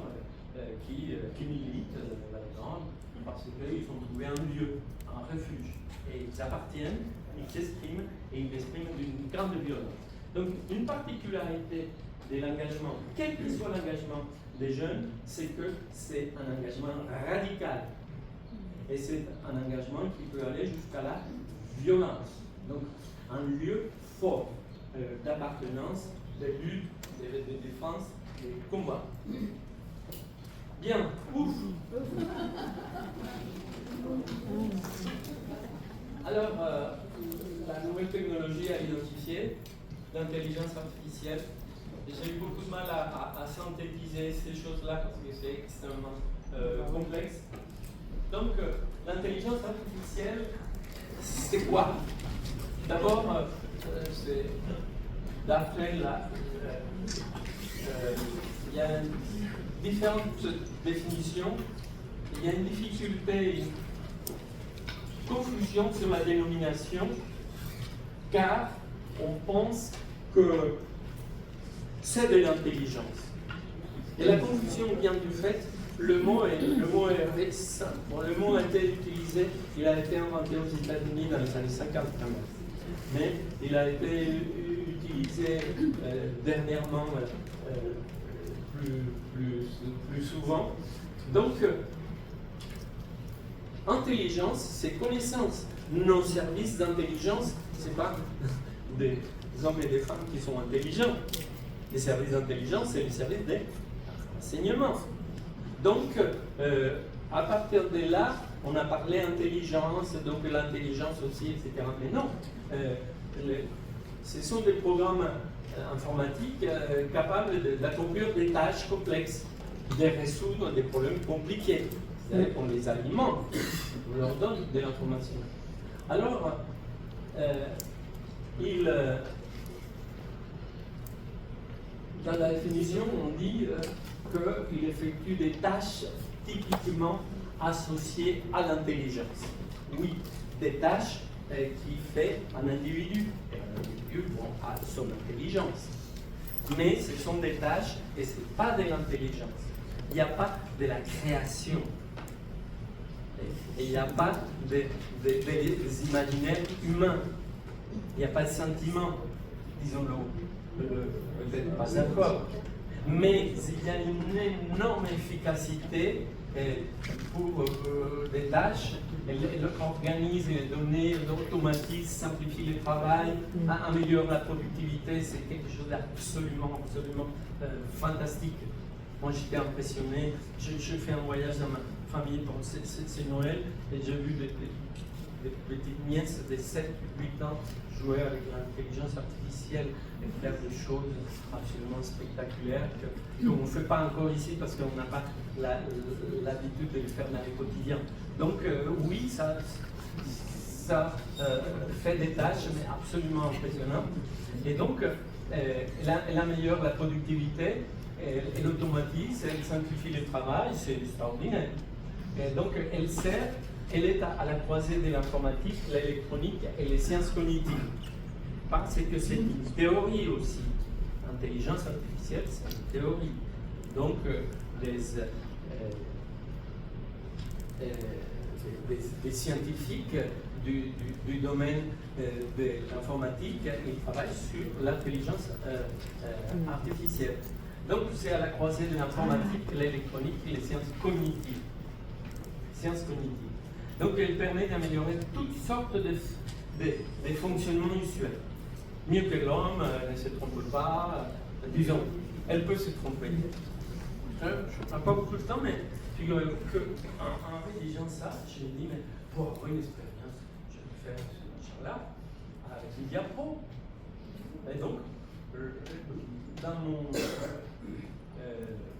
qui militent là-dedans parce qu'ils ont trouvé un lieu, un refuge. Et ils appartiennent, ils s'expriment et ils l'expriment d'une grande violence. Donc, une particularité de l'engagement, quel que soit l'engagement des jeunes, c'est que c'est un engagement radical. Et c'est un engagement qui peut aller jusqu'à la violence. Donc, un lieu fort d'appartenance, de lutte, de défense, de combat. Bien, ouf. Alors, la nouvelle technologie à identifier, l'intelligence artificielle. J'ai eu beaucoup de mal à synthétiser ces choses-là parce que c'est extrêmement complexe. Donc, l'intelligence artificielle, c'est quoi? D'abord, c'est d'après il y a différentes définitions. Il y a une difficulté, une confusion sur la dénomination, car on pense que c'est de l'intelligence. Et la confusion vient du fait, le mot est récent. Bon, le mot a été utilisé, il a été inventé aux États-Unis dans les années 50 quand même. Mais il a été utilisé dernièrement plus souvent. Donc, intelligence, c'est connaissance. Nos services d'intelligence, ce n'est pas des hommes et des femmes qui sont intelligents. Les services d'intelligence, c'est les services d'enseignement. Donc, à partir de là, on a parlé intelligence, donc l'intelligence aussi, etc. Mais non, ce sont des programmes informatiques capables d'accomplir des tâches complexes, de résoudre des problèmes compliqués. C'est-à-dire qu'on les alimente, on leur donne de l'information. Alors, dans la définition, on dit qu'il effectue des tâches typiquement associées à l'intelligence. Oui, des tâches qui fait un individu. Et un individu a son intelligence. Mais ce sont des tâches et ce n'est pas de l'intelligence. Il n'y a pas de la création. Et il n'y a pas des imaginaires humains. Il n'y a pas de sentiments, disons-le, peut-être pas d'accord. Mais il y a une énorme efficacité pour des tâches. Elle organise les données, elle automatise, simplifie le travail, améliore la productivité. C'est quelque chose d'absolument fantastique. Moi, j'étais impressionné. Je fais un voyage dans ma famille pour c'est Noël et j'ai vu des petites nièces de 7-8 ans jouer avec l'intelligence artificielle et faire des choses absolument spectaculaires qu'on ne fait pas encore ici parce qu'on n'a pas l'habitude de les faire dans le quotidien. Donc oui, ça fait des tâches, mais absolument impressionnantes. Et donc, elle améliore la productivité, elle automatise, elle simplifie le travail, c'est extraordinaire. Et donc, elle est à la croisée de l'informatique, l'électronique et les sciences cognitives. Parce que c'est une théorie aussi. L'intelligence artificielle, c'est une théorie. Donc, des scientifiques du domaine de l'informatique, ils travaillent sur l'intelligence artificielle. Donc, c'est à la croisée de l'informatique, l'électronique et les sciences cognitives. Donc, elle permet d'améliorer toutes sortes de fonctionnements usuels. mieux que l'homme, elle ne se trompe pas, disons, elle peut se tromper. Je n'ai pas beaucoup de temps, mais figurez-vous qu'en rédigeant ça, j'ai dit, mais pour avoir une expérience, je vais faire ce machin-là avec une diapo. Et donc, dans mon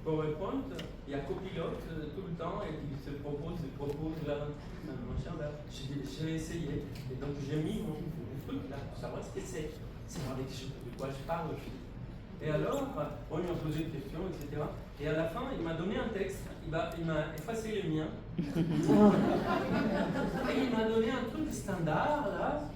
PowerPoint, il y a copilote tout le temps et il se propose là, machin là. J'ai essayé. Et donc j'ai mis mon truc là pour savoir ce que c'est. Savoir de quoi je parle. Et alors, on lui a posé une question, etc. Et à la fin, il m'a donné un texte. Il m'a effacé les miens. Et il m'a donné un truc standard là.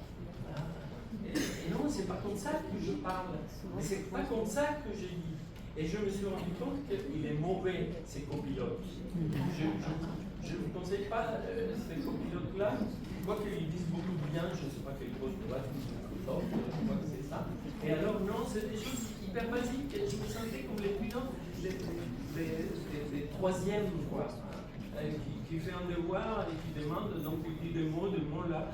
Et non, c'est pas comme ça que je parle. Mais c'est pas comme ça que j'ai dit. Et je me suis rendu compte qu'il est mauvais, ces copilotes. Je ne vous conseille pas ces copilotes-là. Je vois qu'ils disent beaucoup de bien, je ne sais pas quelle cause de droite, je crois que c'est ça. Et alors, non, c'est des choses hyper basiques. Je me sentais comme les pilotes des troisièmes, quoi. Qui fait un devoir et qui demande, donc il dit des mots là.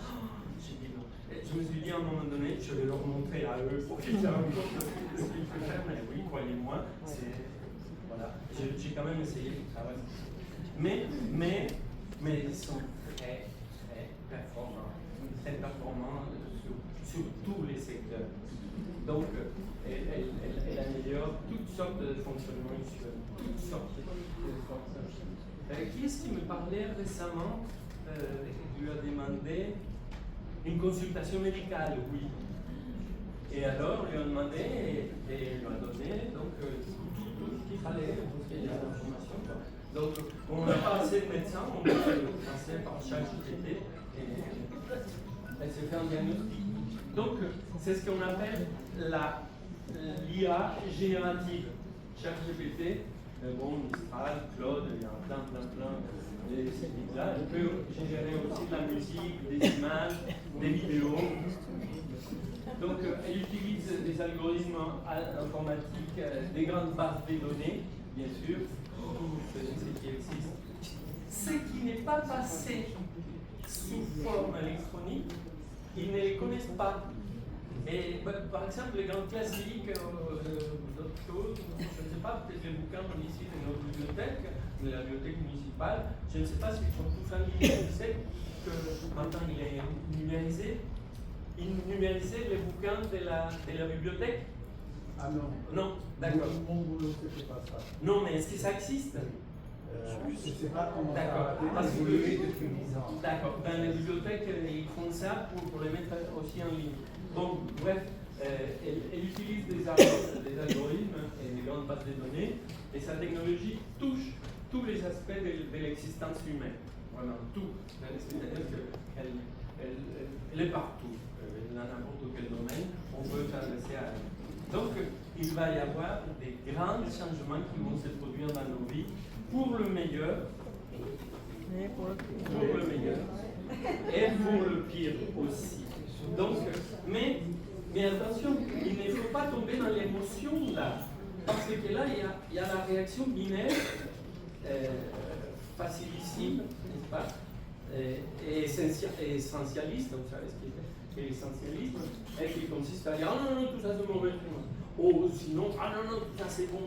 J'ai dit non. Et je me suis dit à un moment donné, je vais leur montrer à eux pour qu'ils se rendent compte de ce qu'il faut faire, mais oui, croyez-moi, voilà. J'ai quand même essayé de travailler. Mais ils sont très performants sur tous les secteurs. Donc, elle améliore toutes sortes de fonctionnements sur toutes sortes de fonctionnements. Qui est-ce qui me parlait récemment qui lui a demandé une consultation médicale? Oui. Et alors, on lui a demandé et il lui a donné donc, tout ce qu'il fallait, tout ce qu'il y a d'informations. Donc, on n'a pas assez de médecins, on peut passer par chaque GPT et elle se fait un diagnostic. Donc, c'est ce qu'on appelle l'IA générative. Chaque GPT, bon, Mistral, Claude, il y a plein de ces types-là. Elle peut générer aussi de la musique, des images, des vidéos. Donc, elle utilise des algorithmes informatiques, des grandes bases de données, bien sûr, tout ce qui existe. Ce qui n'est pas passé sous forme électronique, ils ne les connaissent pas. Et par exemple, les grands classiques, d'autres choses, je ne sais pas, peut-être les bouquins ici de notre bibliothèque, de la bibliothèque municipale, je ne sais pas s'ils sont tous familiers, je sais que maintenant il est numérisé. Il numérisait les bouquins de la bibliothèque. Ah non. Non, d'accord. Mon boulot, c'était pas ça. Non, mais est-ce que ça existe? Je ne sais pas comment d'accord. ça a évolué depuis 10 ans. D'accord. Dans les bibliothèques, ils font ça pour les mettre aussi en ligne. Donc, bref, elle utilise des algorithmes et des grandes bases de données, et sa technologie touche tous les aspects de l'existence humaine. Vraiment, tout. C'est-à-dire qu'elle est partout. Dans n'importe quel domaine, on peut s'adresser à elle. Donc, il va y avoir des grands changements qui vont se produire dans nos vies pour le meilleur, et pour le pire aussi. Donc, mais attention, il ne faut pas tomber dans l'émotion là, parce que là, il y a la réaction binaire, facilissime, n'est-ce pas, et essentialiste, vous savez ce qu'il est. Et l'essentialisme, qui consiste à dire ah non, tout ça c'est mauvais pour moi. Oh, sinon, ah non, tout ça c'est bon.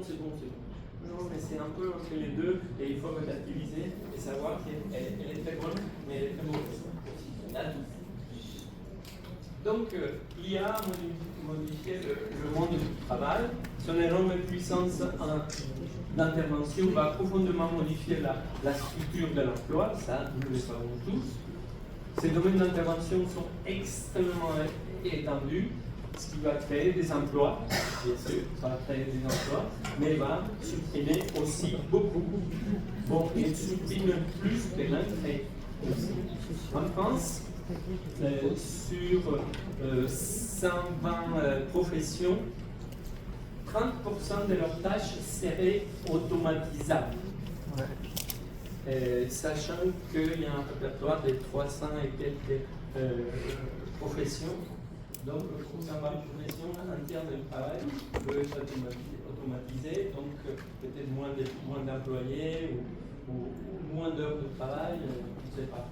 Non, mais c'est un peu entre les deux, et il faut relativiser et savoir qu'elle est très bonne, mais elle est très mauvaise. Donc, l'IA a modifié le monde du travail. Son énorme puissance d'intervention va profondément modifier la structure de l'emploi, ça nous le savons tous. Ces domaines d'intervention sont extrêmement étendus, ce qui va créer des emplois, bien sûr, ça va créer des emplois, mais va supprimer aussi beaucoup. Bon, il supprime plus que l'entrée. En France, sur 120 professions, 30% de leurs tâches seraient automatisables. Sachant qu'il y a un répertoire de 300 et quelques professions, donc 120 professions entières de travail peuvent être automatisées, donc peut-être moins d'employés ou moins d'heures de travail, je ne sais pas.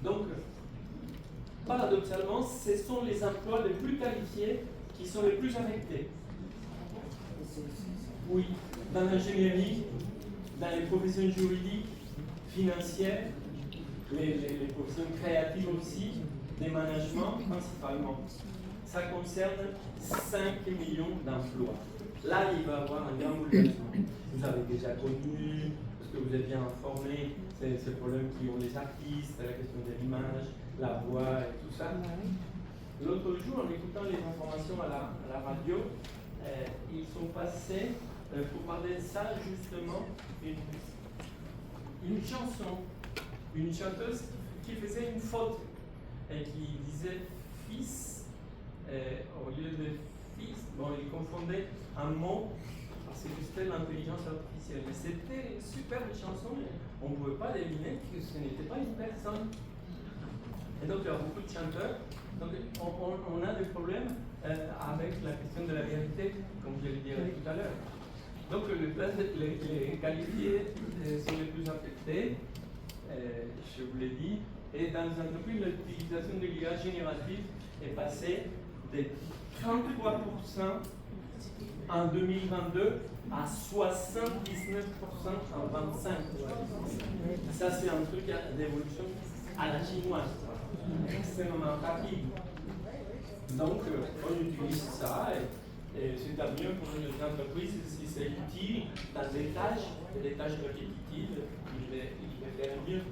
Donc, paradoxalement, ce sont les emplois les plus qualifiés qui sont les plus affectés. Oui, dans l'ingénierie, dans les professions juridiques, financières, les professions créatives aussi, des managements principalement. Ça concerne 5 millions d'emplois. Là, il va y avoir un grand bouleversement. Vous avez déjà connu, parce que vous êtes bien informés, ces problèmes qui ont les artistes, la question de l'image, la voix et tout ça. L'autre jour, en écoutant les informations à la radio, ils sont passés, pour parler de ça, justement, une chanson, une chanteuse qui faisait une faute et qui disait fils au lieu de fils. Bon, il confondait un mot parce que c'était l'intelligence artificielle. Mais c'était une superbe chanson, mais on ne pouvait pas deviner que ce n'était pas une personne. Et donc, il y a beaucoup de chanteurs. Donc, on a des problèmes avec la question de la vérité, comme je le dirai tout à l'heure. Donc, les qualifiés sont les plus affectés, je vous l'ai dit. Et dans les entreprises, l'utilisation de l'IA générative est passée de 33% en 2022 à 79% en 2025. Ça, c'est un truc d'évolution à la chinoise, extrêmement rapide. Donc, on utilise ça et c'est tant mieux pour les entreprises si c'est utile dans des tâches répétitives, il les faire mieux.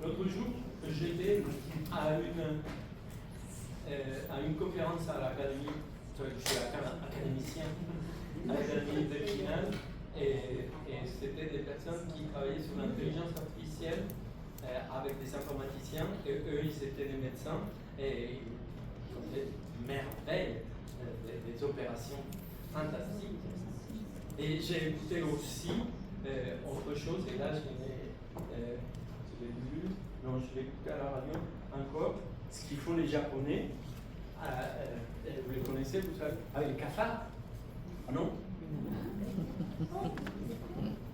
L'autre jour, j'étais à une conférence à l'Académie, je suis académicien à l'Académie de Finale, et c'était des personnes qui travaillaient sur l'intelligence artificielle avec des informaticiens, et eux, ils étaient des médecins, et ils ont fait merveilles, des opérations fantastiques. Et j'ai écouté aussi autre chose, et là, je l'ai lu, non, je l'ai écouté à la radio encore, ce qu'ils font les Japonais. Vous les connaissez, vous savez, avec les cafards? Ah non?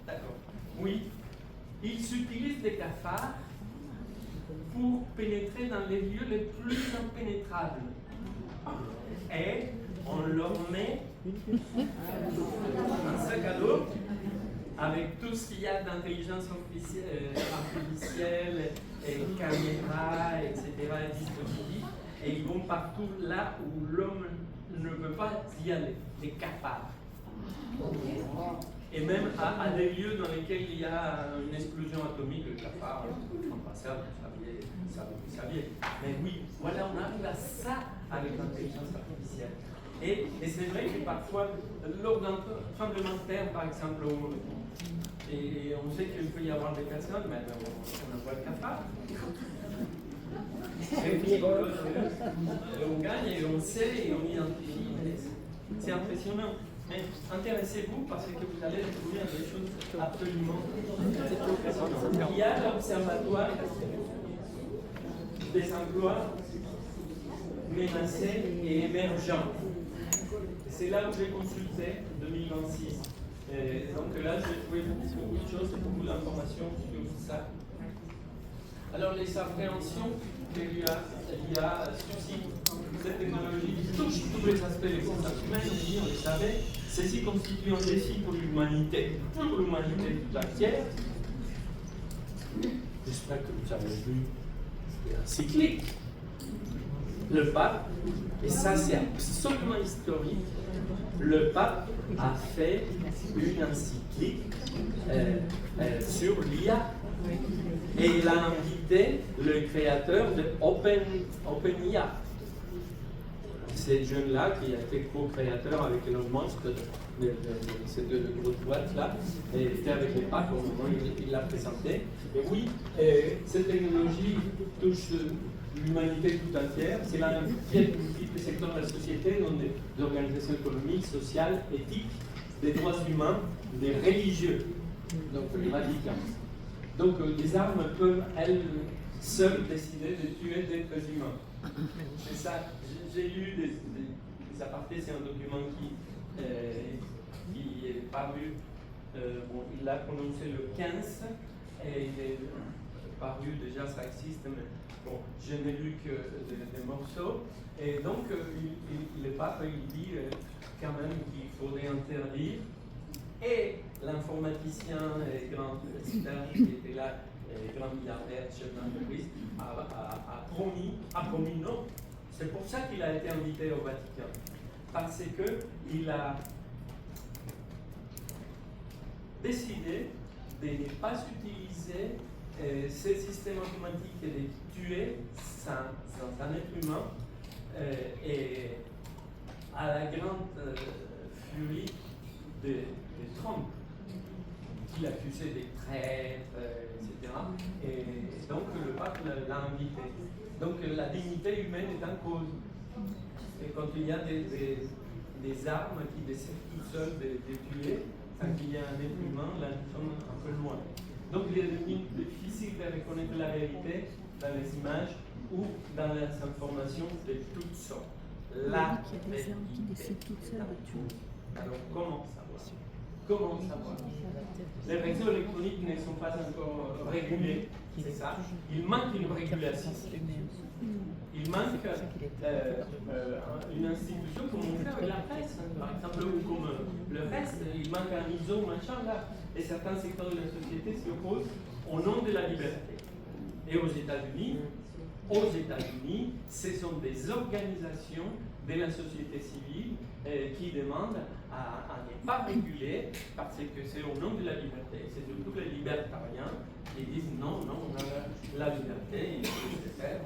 D'accord. Oui. Ils utilisent des cafards pour pénétrer dans les lieux les plus impénétrables. Et on leur met un sac à dos avec tout ce qu'il y a d'intelligence artificielle, et caméras, etc., et dispositifs, et ils vont partout là où l'homme ne peut pas y aller, les cafards. Et même à des lieux dans lesquels il y a une explosion atomique, le cafard, ça vous saviez. Mais oui, voilà, on arrive à ça avec l'intelligence artificielle. Et c'est vrai que parfois, lors d'un tremblement de terre, par exemple, et on sait qu'il peut y avoir des personnes, mais on envoie le cafard. Et puis, on gagne et on sait et on identifie. C'est impressionnant. Mais intéressez-vous parce que vous allez découvrir des choses absolument impressionnantes. Il y a l'observatoire des emplois menacés et émergents. C'est là où j'ai consulté 2026. Et donc là, j'ai trouvé beaucoup de choses et beaucoup d'informations sur ça. Alors, les appréhensions que l'IA suscite, cette technologie touche tous les aspects des consciences humaines, on le savait. Ceci constitue un défi pour l'humanité tout entière. J'espère que vous avez vu un cyclique. Le pape, et ça c'est absolument historique, le pape a fait une encyclique sur l'IA. Et il a invité le créateur de OpenIA. Ce jeune-là, qui a été co-créateur avec Elon Musk, cette grosse boîte-là, et était avec les papes au moment où il l'a présenté. Et oui, cette technologie touche l'humanité tout entière. C'est là un multiple secteur de la société, dont des organisations économiques, sociales, éthiques, des droits humains, des religieux, donc les Vatican. Donc les armes peuvent, elles, seules décider de tuer des êtres humains. C'est ça. J'ai lu des apartés, c'est un document qui est paru, il l'a prononcé le 15, et il est paru, déjà ça existe, mais bon, je n'ai lu que des morceaux. Et donc, le pape, il dit quand même qu'il faudrait interdire. Et l'informaticien et grand expert qui était là, grand milliardaire, chef d'entreprise, a promis non. C'est pour ça qu'il a été invité au Vatican. Parce qu'il a décidé de ne pas utiliser ces systèmes automatiques et de tuer sans un être humain et à la grande furie de Trump, qui l'accusait de traître, etc. Et donc le pape l'a invité. Donc la dignité humaine est en cause. Et quand il y a des armes qui décident tout seules de tuer, sans qu'il y ait un être humain, là nous sommes un peu loin. Donc il est devenu difficile de reconnaître la vérité dans les images ou dans les informations de toutes sortes. La vérité. Alors comment savoir? Comment savoir? Les réseaux électroniques ne sont pas encore régulés, c'est ça. Il manque une régulation. Il manque une institution comme on fait avec la presse, par exemple, ou comme le reste. Il manque un ISO, machin, là. Et certains secteurs de la société s'y opposent au nom de la liberté. Et aux États-Unis, ce sont des organisations de la société civile qui demandent à ne pas réguler parce que c'est au nom de la liberté. C'est surtout les libertariens qui disent non, on a la liberté, il faut le faire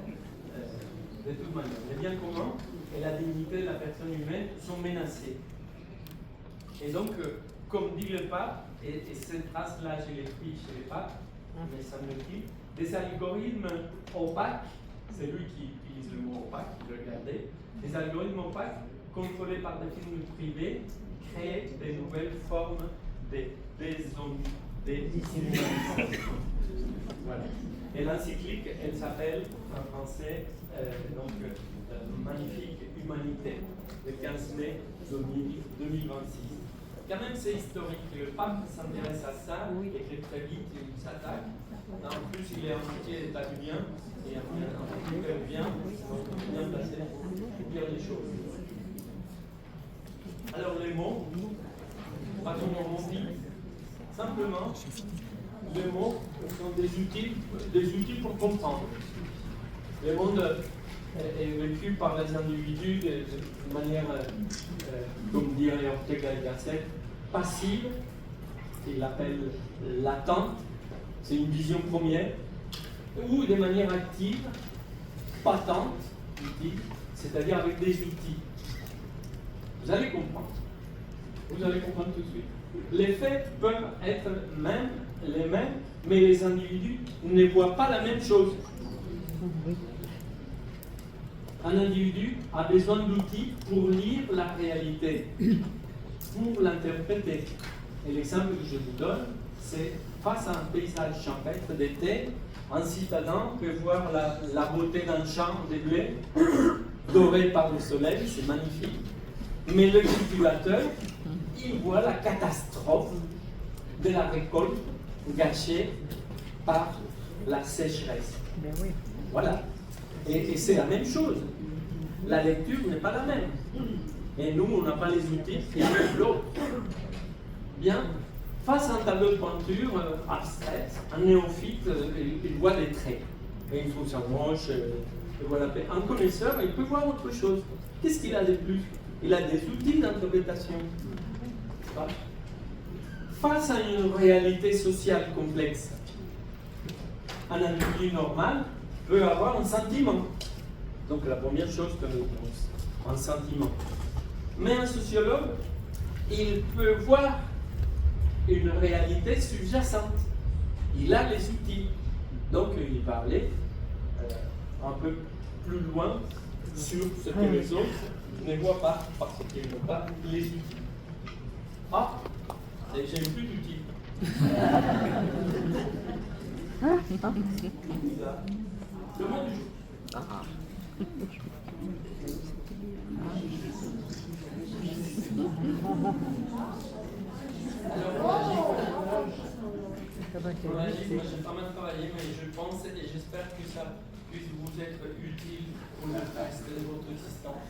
de toute manière. Le bien commun et la dignité de la personne humaine sont menacés. Et donc, comme dit le pape, et cette phrase-là, je l'ai pris chez le pape, mais ça me dit, des algorithmes opaques, c'est lui qui utilise le mot opaque, je regardais, des algorithmes opaques contrôlés par des firmes privées créent de nouvelles formes de déshumanisation. Voilà. Et l'encyclique, elle s'appelle en français Magnifique Humanité, le 15 mai 2026. Quand même, c'est historique. Le pape s'intéresse à ça et que très vite, il s'attaque. En plus, il est en moitié états-unien et un peu bien, donc bien placé pour dire les choses. Alors, les mots, pas comme on dit, simplement, les mots sont des outils pour comprendre. Le monde est vécu par les individus de manière, comme dirait Ortega y Gasset, passive, qu'il appelle latente, c'est une vision première, ou de manière active, patente, c'est-à-dire avec des outils. Vous allez comprendre. Vous allez comprendre tout de suite. Les faits peuvent être même les mêmes, mais les individus ne voient pas la même chose. Un individu a besoin d'outils pour lire la réalité, pour l'interpréter. Et l'exemple que je vous donne, c'est face à un paysage champêtre d'été, un citadin peut voir la beauté d'un champ de blé doré par le soleil, c'est magnifique. Mais le cultivateur, il voit la catastrophe de la récolte gâchée par la sécheresse. Voilà. Et c'est la même chose. La lecture n'est pas la même. Et nous, on n'a pas les outils et l'autre. Bien, face à un tableau de peinture abstrait, un néophyte, il voit des traits. Et il trouve ça moche. Voilà. Un connaisseur, il peut voir autre chose. Qu'est-ce qu'il a de plus? Il a des outils d'interprétation. Face à une réalité sociale complexe, un individu normal peut avoir un sentiment. Donc la première chose que nous avons, un sentiment. Mais un sociologue, il peut voir une réalité sous-jacente. Il a les outils. Donc il va aller un peu plus loin sur ce que les autres ne voient pas, parce qu'ils n'ont pas les outils. Ah, j'ai plus d'outils. Le mot du jour. Alors, Pour l'agisme, j'ai pas mal travaillé, mais je pense et j'espère que ça puisse vous être utile pour le reste de votre existence.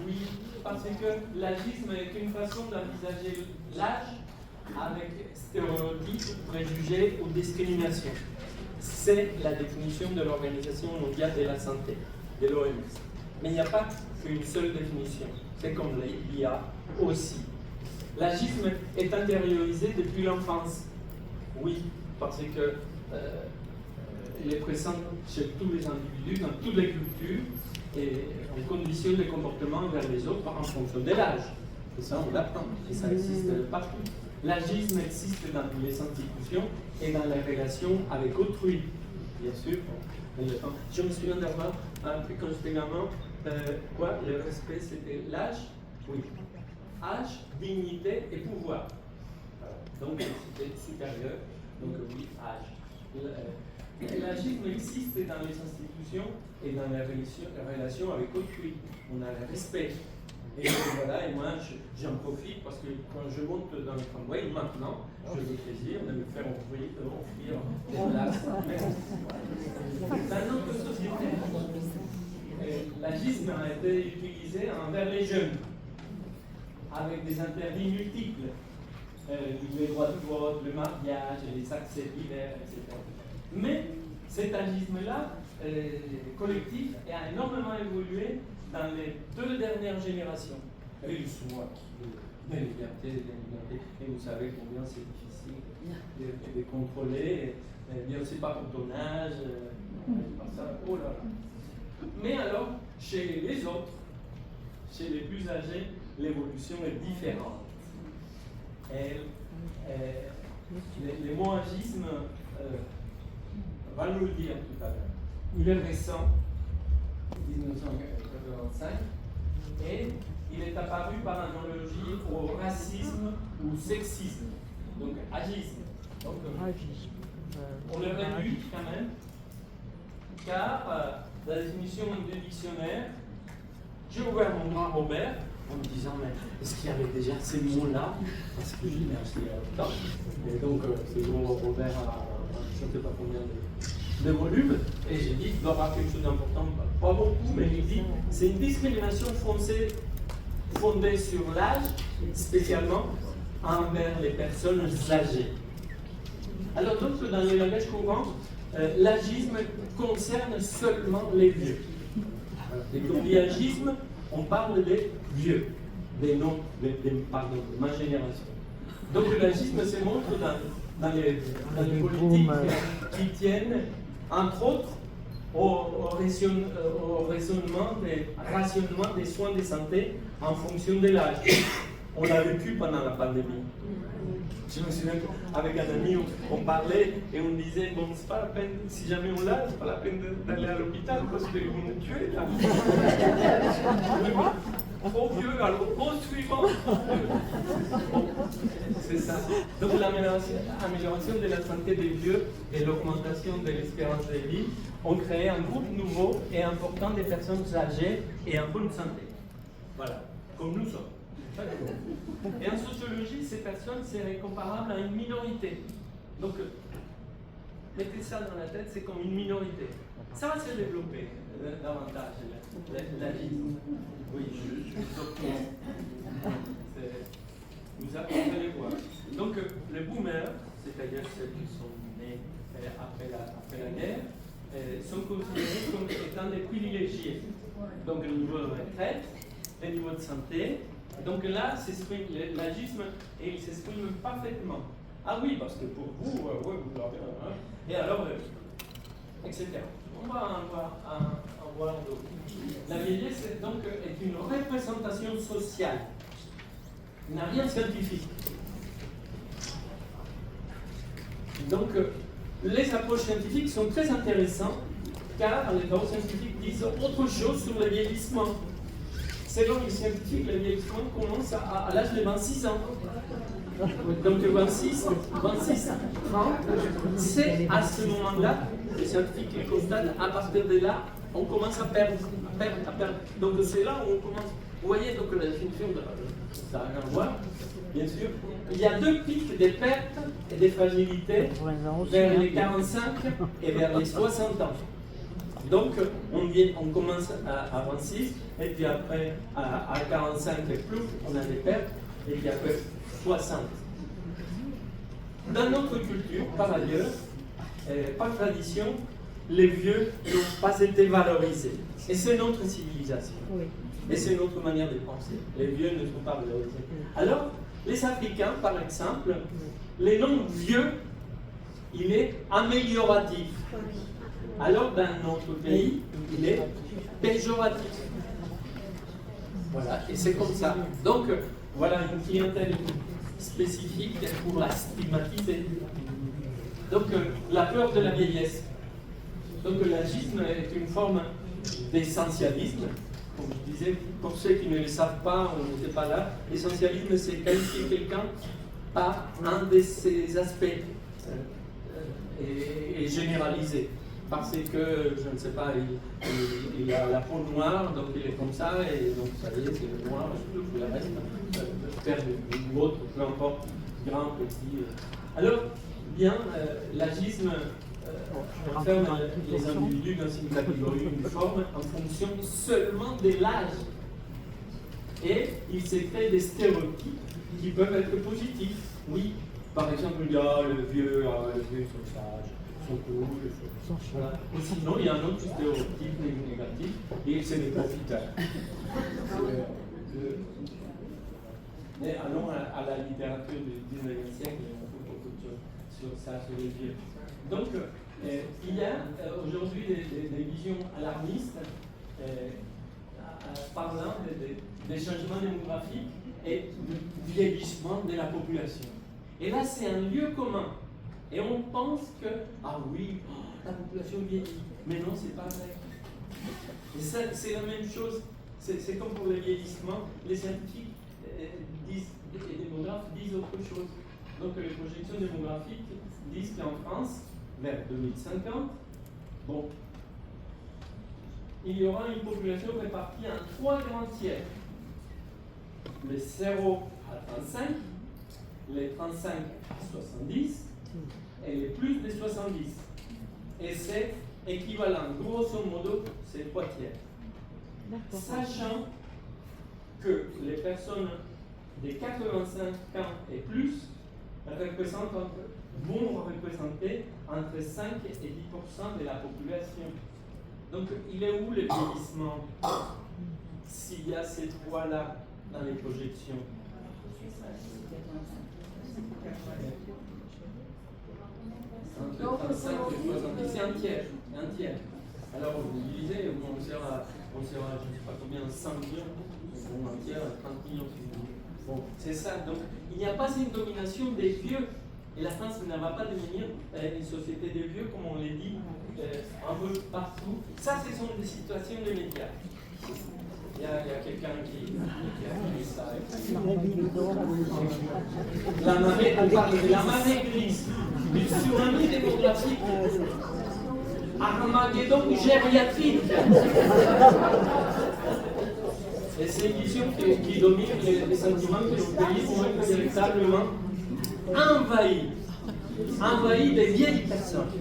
Oui, parce que l'agisme est une façon d'envisager l'âge avec stéréotypes, préjugés ou discrimination. C'est la définition de l'Organisation mondiale de la santé, de l'OMS. Mais il n'y a pas qu'une seule définition. C'est comme l'IA aussi. L'agisme est intériorisé depuis l'enfance. Oui, parce que il est présent chez tous les individus, dans toutes les cultures, et on conditionne les comportements vers les autres en fonction de l'âge. Et ça, on l'apprend, et ça existe partout. L'agisme existe dans les institutions et dans les relations avec autrui, bien sûr. Je me souviens d'avoir appris quand j'étais gamin, le respect c'était l'âge, oui. Âge, dignité et pouvoir. Donc c'était supérieur, donc oui, âge. L'agisme existe dans les institutions et dans les relations avec autrui. On a le respect. Et voilà, et moi j'en profite parce que quand je monte dans le tramway, maintenant, j'ai le plaisir de me faire offrir des places. Dans notre société, l'agisme a été utilisé envers les jeunes, avec des interdits multiples, les droits de vote, le mariage, les accès divers, etc. Mais cet agisme-là, collectif, a énormément évolué dans les 2 dernières générations. Et ils sont acquis des libertés. Et vous savez combien c'est difficile de contrôler, bien c'est pas pour ton âge, pas ça, oh là là. Mais alors, chez les autres, chez les plus âgés, l'évolution est différente. Les mots agisme va nous le dire tout à l'heure. Il est récent, 1985, et il est apparu par analogie au racisme ou sexisme, donc agisme. Donc, on le réduit quand même, car la définition du dictionnaire, j'ai ouvert mon grand Robert en me disant, mais est-ce qu'il y avait déjà ces mots-là? Parce que je l'ai acheté il y a longtemps. Et donc, ce grand Robert a je ne sais pas combien de volumes, et j'ai dit qu'il doit y avoir quelque chose d'important, pas beaucoup, mais il dit c'est une discrimination fondée sur l'âge, spécialement envers les personnes âgées. Alors donc dans le langage courant, l'agisme concerne seulement les vieux. Et quand on dit agisme, on parle des vieux, pardon, de ma génération. Donc l'agisme se montre dans les politiques qui tiennent, entre autres, au rationnement des soins de santé en fonction de l'âge. On l'a vécu pendant la pandémie. Je me souviens qu'avec un ami, on parlait et on disait, bon, c'est pas la peine, si jamais on l'a, c'est pas la peine d'aller à l'hôpital parce qu'ils vont nous tuer là. Trop vieux, alors au suivant. C'est ça. Donc l'amélioration de la santé des vieux et l'augmentation de l'espérance de vie ont créé un groupe nouveau et important de personnes âgées et en bonne santé. Voilà, comme nous sommes. Et en sociologie, ces personnes seraient comparables à une minorité. Donc, mettez ça dans la tête, c'est comme une minorité. Ça va se développer davantage, l'agisme. Oui, je suis optimiste. Vous allez voir. Donc, les boomers, c'est-à-dire ceux qui sont nés après la guerre, sont considérés comme étant des privilégiés. Donc, le niveau de retraite, le niveau de santé. Donc là, s'exprime l'agisme et il s'exprime parfaitement. Ah oui, parce que pour vous, vous l'avez, hein. Et alors, etc. On va en voir d'autres. La vieillesse donc est une représentation sociale. Il n'y a rien de scientifique. Donc, les approches scientifiques sont très intéressantes car les travaux scientifiques disent autre chose sur le vieillissement. Selon les scientifiques, le vieillissement commence à l'âge de 26 ans. Donc 26, 30, c'est à ce moment-là, les scientifiques le constatent, à partir de là, on commence à perdre. Donc c'est là où on commence Vous voyez donc la définition, ça n'a rien à voir, bien sûr. Il y a deux pics des pertes et des fragilités vers les 45 et vers les 60 ans. Donc, on commence à 26, et puis après, à 45 et plus, on a des pertes, et puis après, 60. Dans notre culture, par ailleurs, par tradition, les vieux n'ont pas été valorisés. Et c'est notre civilisation. Et c'est notre manière de penser. Les vieux ne sont pas valorisés. Alors, les Africains, par exemple, le nom vieux, il est amélioratif. Alors, dans notre pays, il est péjoratif. Voilà, et c'est comme ça. Donc, voilà une clientèle spécifique pour la stigmatiser. Donc, la peur de la vieillesse. Donc, l'agisme est une forme d'essentialisme. Comme je disais, pour ceux qui ne le savent pas, on n'était pas là, l'essentialisme, c'est qualifier quelqu'un par un de ses aspects et généraliser. Parce que, je ne sais pas, il a la peau noire, donc il est comme ça, et donc ça y est, c'est le noir, tout le reste, père ou autre, peu importe, grand, petit. Alors, bien, l'agisme enferme les individus dans une catégorie uniforme en fonction seulement de l'âge. Et il se crée des stéréotypes qui peuvent être positifs. Oui, par exemple, il y a le vieux sont sages, sont cool, voilà. Ou sinon, il y a un autre stéréotype négatif, et c'est les profiteurs. Mais allons à la littérature du 19e siècle, on peut beaucoup de choses sur ça, sur les vieux. Donc, il y a aujourd'hui des visions alarmistes parlant des changements démographiques et du vieillissement de la population. Et là, c'est un lieu commun. Et on pense que, ah oui, la population vieillit. Mais non, c'est pas vrai. Et ça, c'est la même chose. C'est comme pour le vieillissement. Les scientifiques disent, les démographes disent autre chose. Donc, les projections démographiques disent qu'en France, vers 2050, bon, il y aura une population répartie en 3 grands tiers. Les 0 à 35, les 35 à 70 et les plus de 70. Et c'est équivalent, grosso modo, c'est 3 tiers. Sachant que les personnes de 85 ans et plus vont représenter entre 5 et 10% de la population. Donc, il est où le vieillissement s'il y a ces trois-là dans les projections? Entre 35 et 70, c'est un tiers. Alors, vous divisez, on sera, je ne sais pas combien, 100 millions, bon, un tiers, 30 millions. Bon, c'est ça. Donc, il n'y a pas une domination des vieux. Et la France ne va pas devenir une société de vieux, comme on l'a dit, un peu partout. Ça, ce sont des situations de médias. Il y a quelqu'un qui a dit ça. On parle de la marée grise, du tsunami démographique, Armageddon gériatrique. Et c'est une vision qui domine les sentiments que nos pays vont être véritablement envahis des vieilles personnes.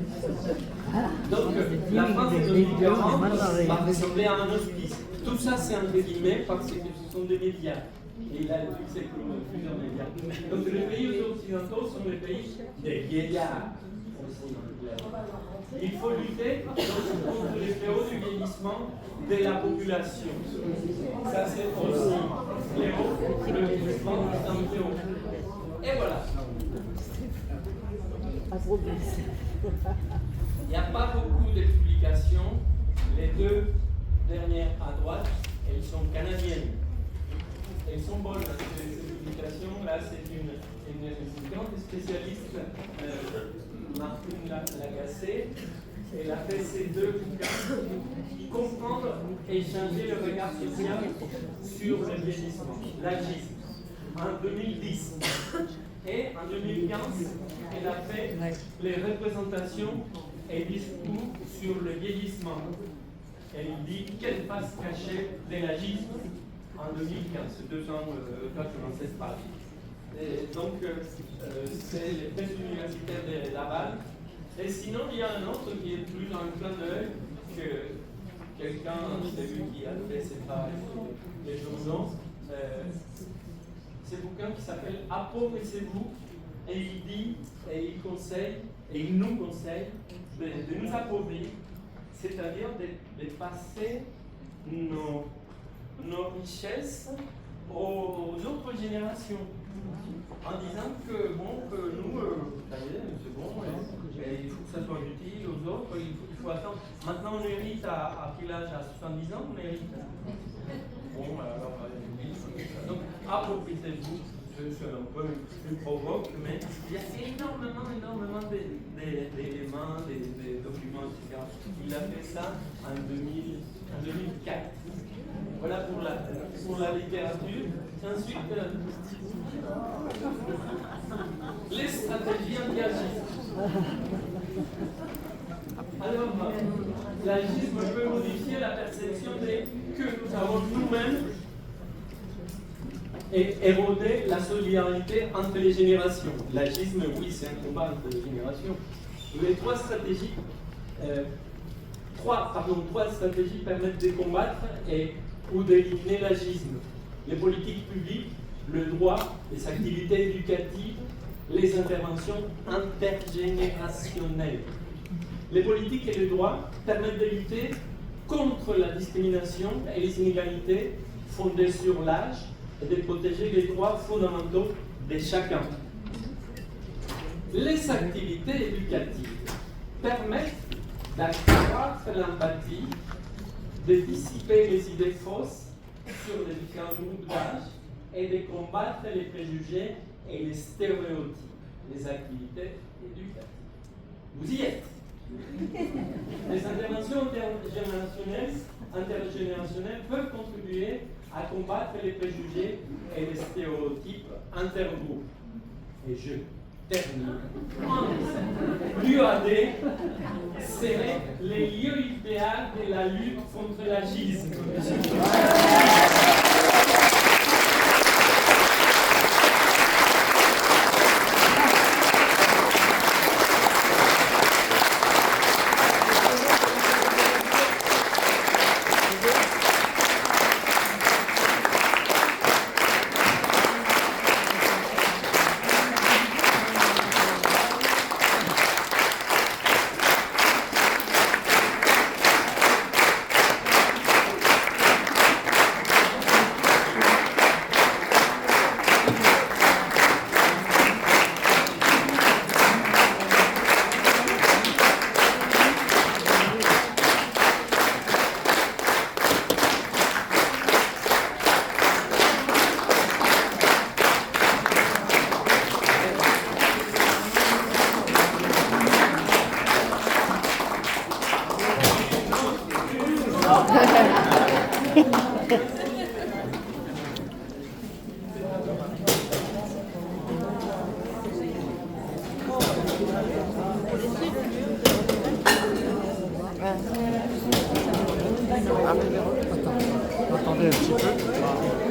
Donc, la France de 2040 va ressembler à un hospice. Tout ça, c'est entre guillemets parce que ce sont des médias. Et il a fixé plusieurs médias. Donc, les pays occidentaux sont les pays des vieillards. Il faut lutter contre les fléaux du vieillissement de la population. Ça, c'est aussi le vieillissement est un fléau. Et voilà. Il n'y a pas beaucoup de publications. Les deux dernières à droite, elles sont canadiennes. Elles sont bonnes, ces publications. Là, c'est une grande spécialiste, Martine Lagacé. Elle a fait ces deux bouquins. Comprendre et changer le regard social sur le vieillissement, l'agisme, en 2010. Et en 2015, elle a fait les représentations et discours sur le vieillissement. Elle dit quelle face cachée de l'agisme. en 2015, 2 ans quand je commençais ce parti. Et donc, c'est les presses universitaires de Laval. Et sinon, il y a un autre qui est plus un clin d'œil que quelqu'un, j'ai vu, qui a fait ses pages, les journaux. C'est un bouquin qui s'appelle Appauvrissez-vous, et il dit, et il conseille, et il nous conseille de nous appauvrir, c'est-à-dire de passer nos richesses aux autres générations, en disant que bon, que nous, c'est bon, et il faut que ça soit utile aux autres, il faut attendre. Maintenant, on hérite à quel âge? À 70 ans, on hérite. Bon, alors, donc, appropriez-vous. Je suis un peu plus provoque, mais il y a énormément d'éléments, des documents, etc. Il a fait ça en 2004. Voilà pour la littérature. Ensuite, les stratégies anti-agistes. Alors, l'agisme peut modifier la perception que nous avons nous-mêmes et éroder la solidarité entre les générations. L'agisme, oui, c'est un combat entre les générations. Les trois stratégies permettent de combattre ou d'éliminer l'agisme. Les politiques publiques, le droit, les activités éducatives, les interventions intergénérationnelles. Les politiques et le droit permettent de lutter contre la discrimination et les inégalités fondées sur l'âge et de protéger les droits fondamentaux de chacun. Les activités éducatives permettent d'accroître l'empathie, de dissiper les idées fausses sur les différents groupes d'âge et de combattre les préjugés et les stéréotypes. Les activités éducatives. Vous y êtes. Les interventions intergénérationnelles peuvent contribuer à combattre les préjugés et les stéréotypes intergroupes. Et je termine. L'UAD serait le lieu idéal de la lutte contre l'agisme. Attendez un petit peu.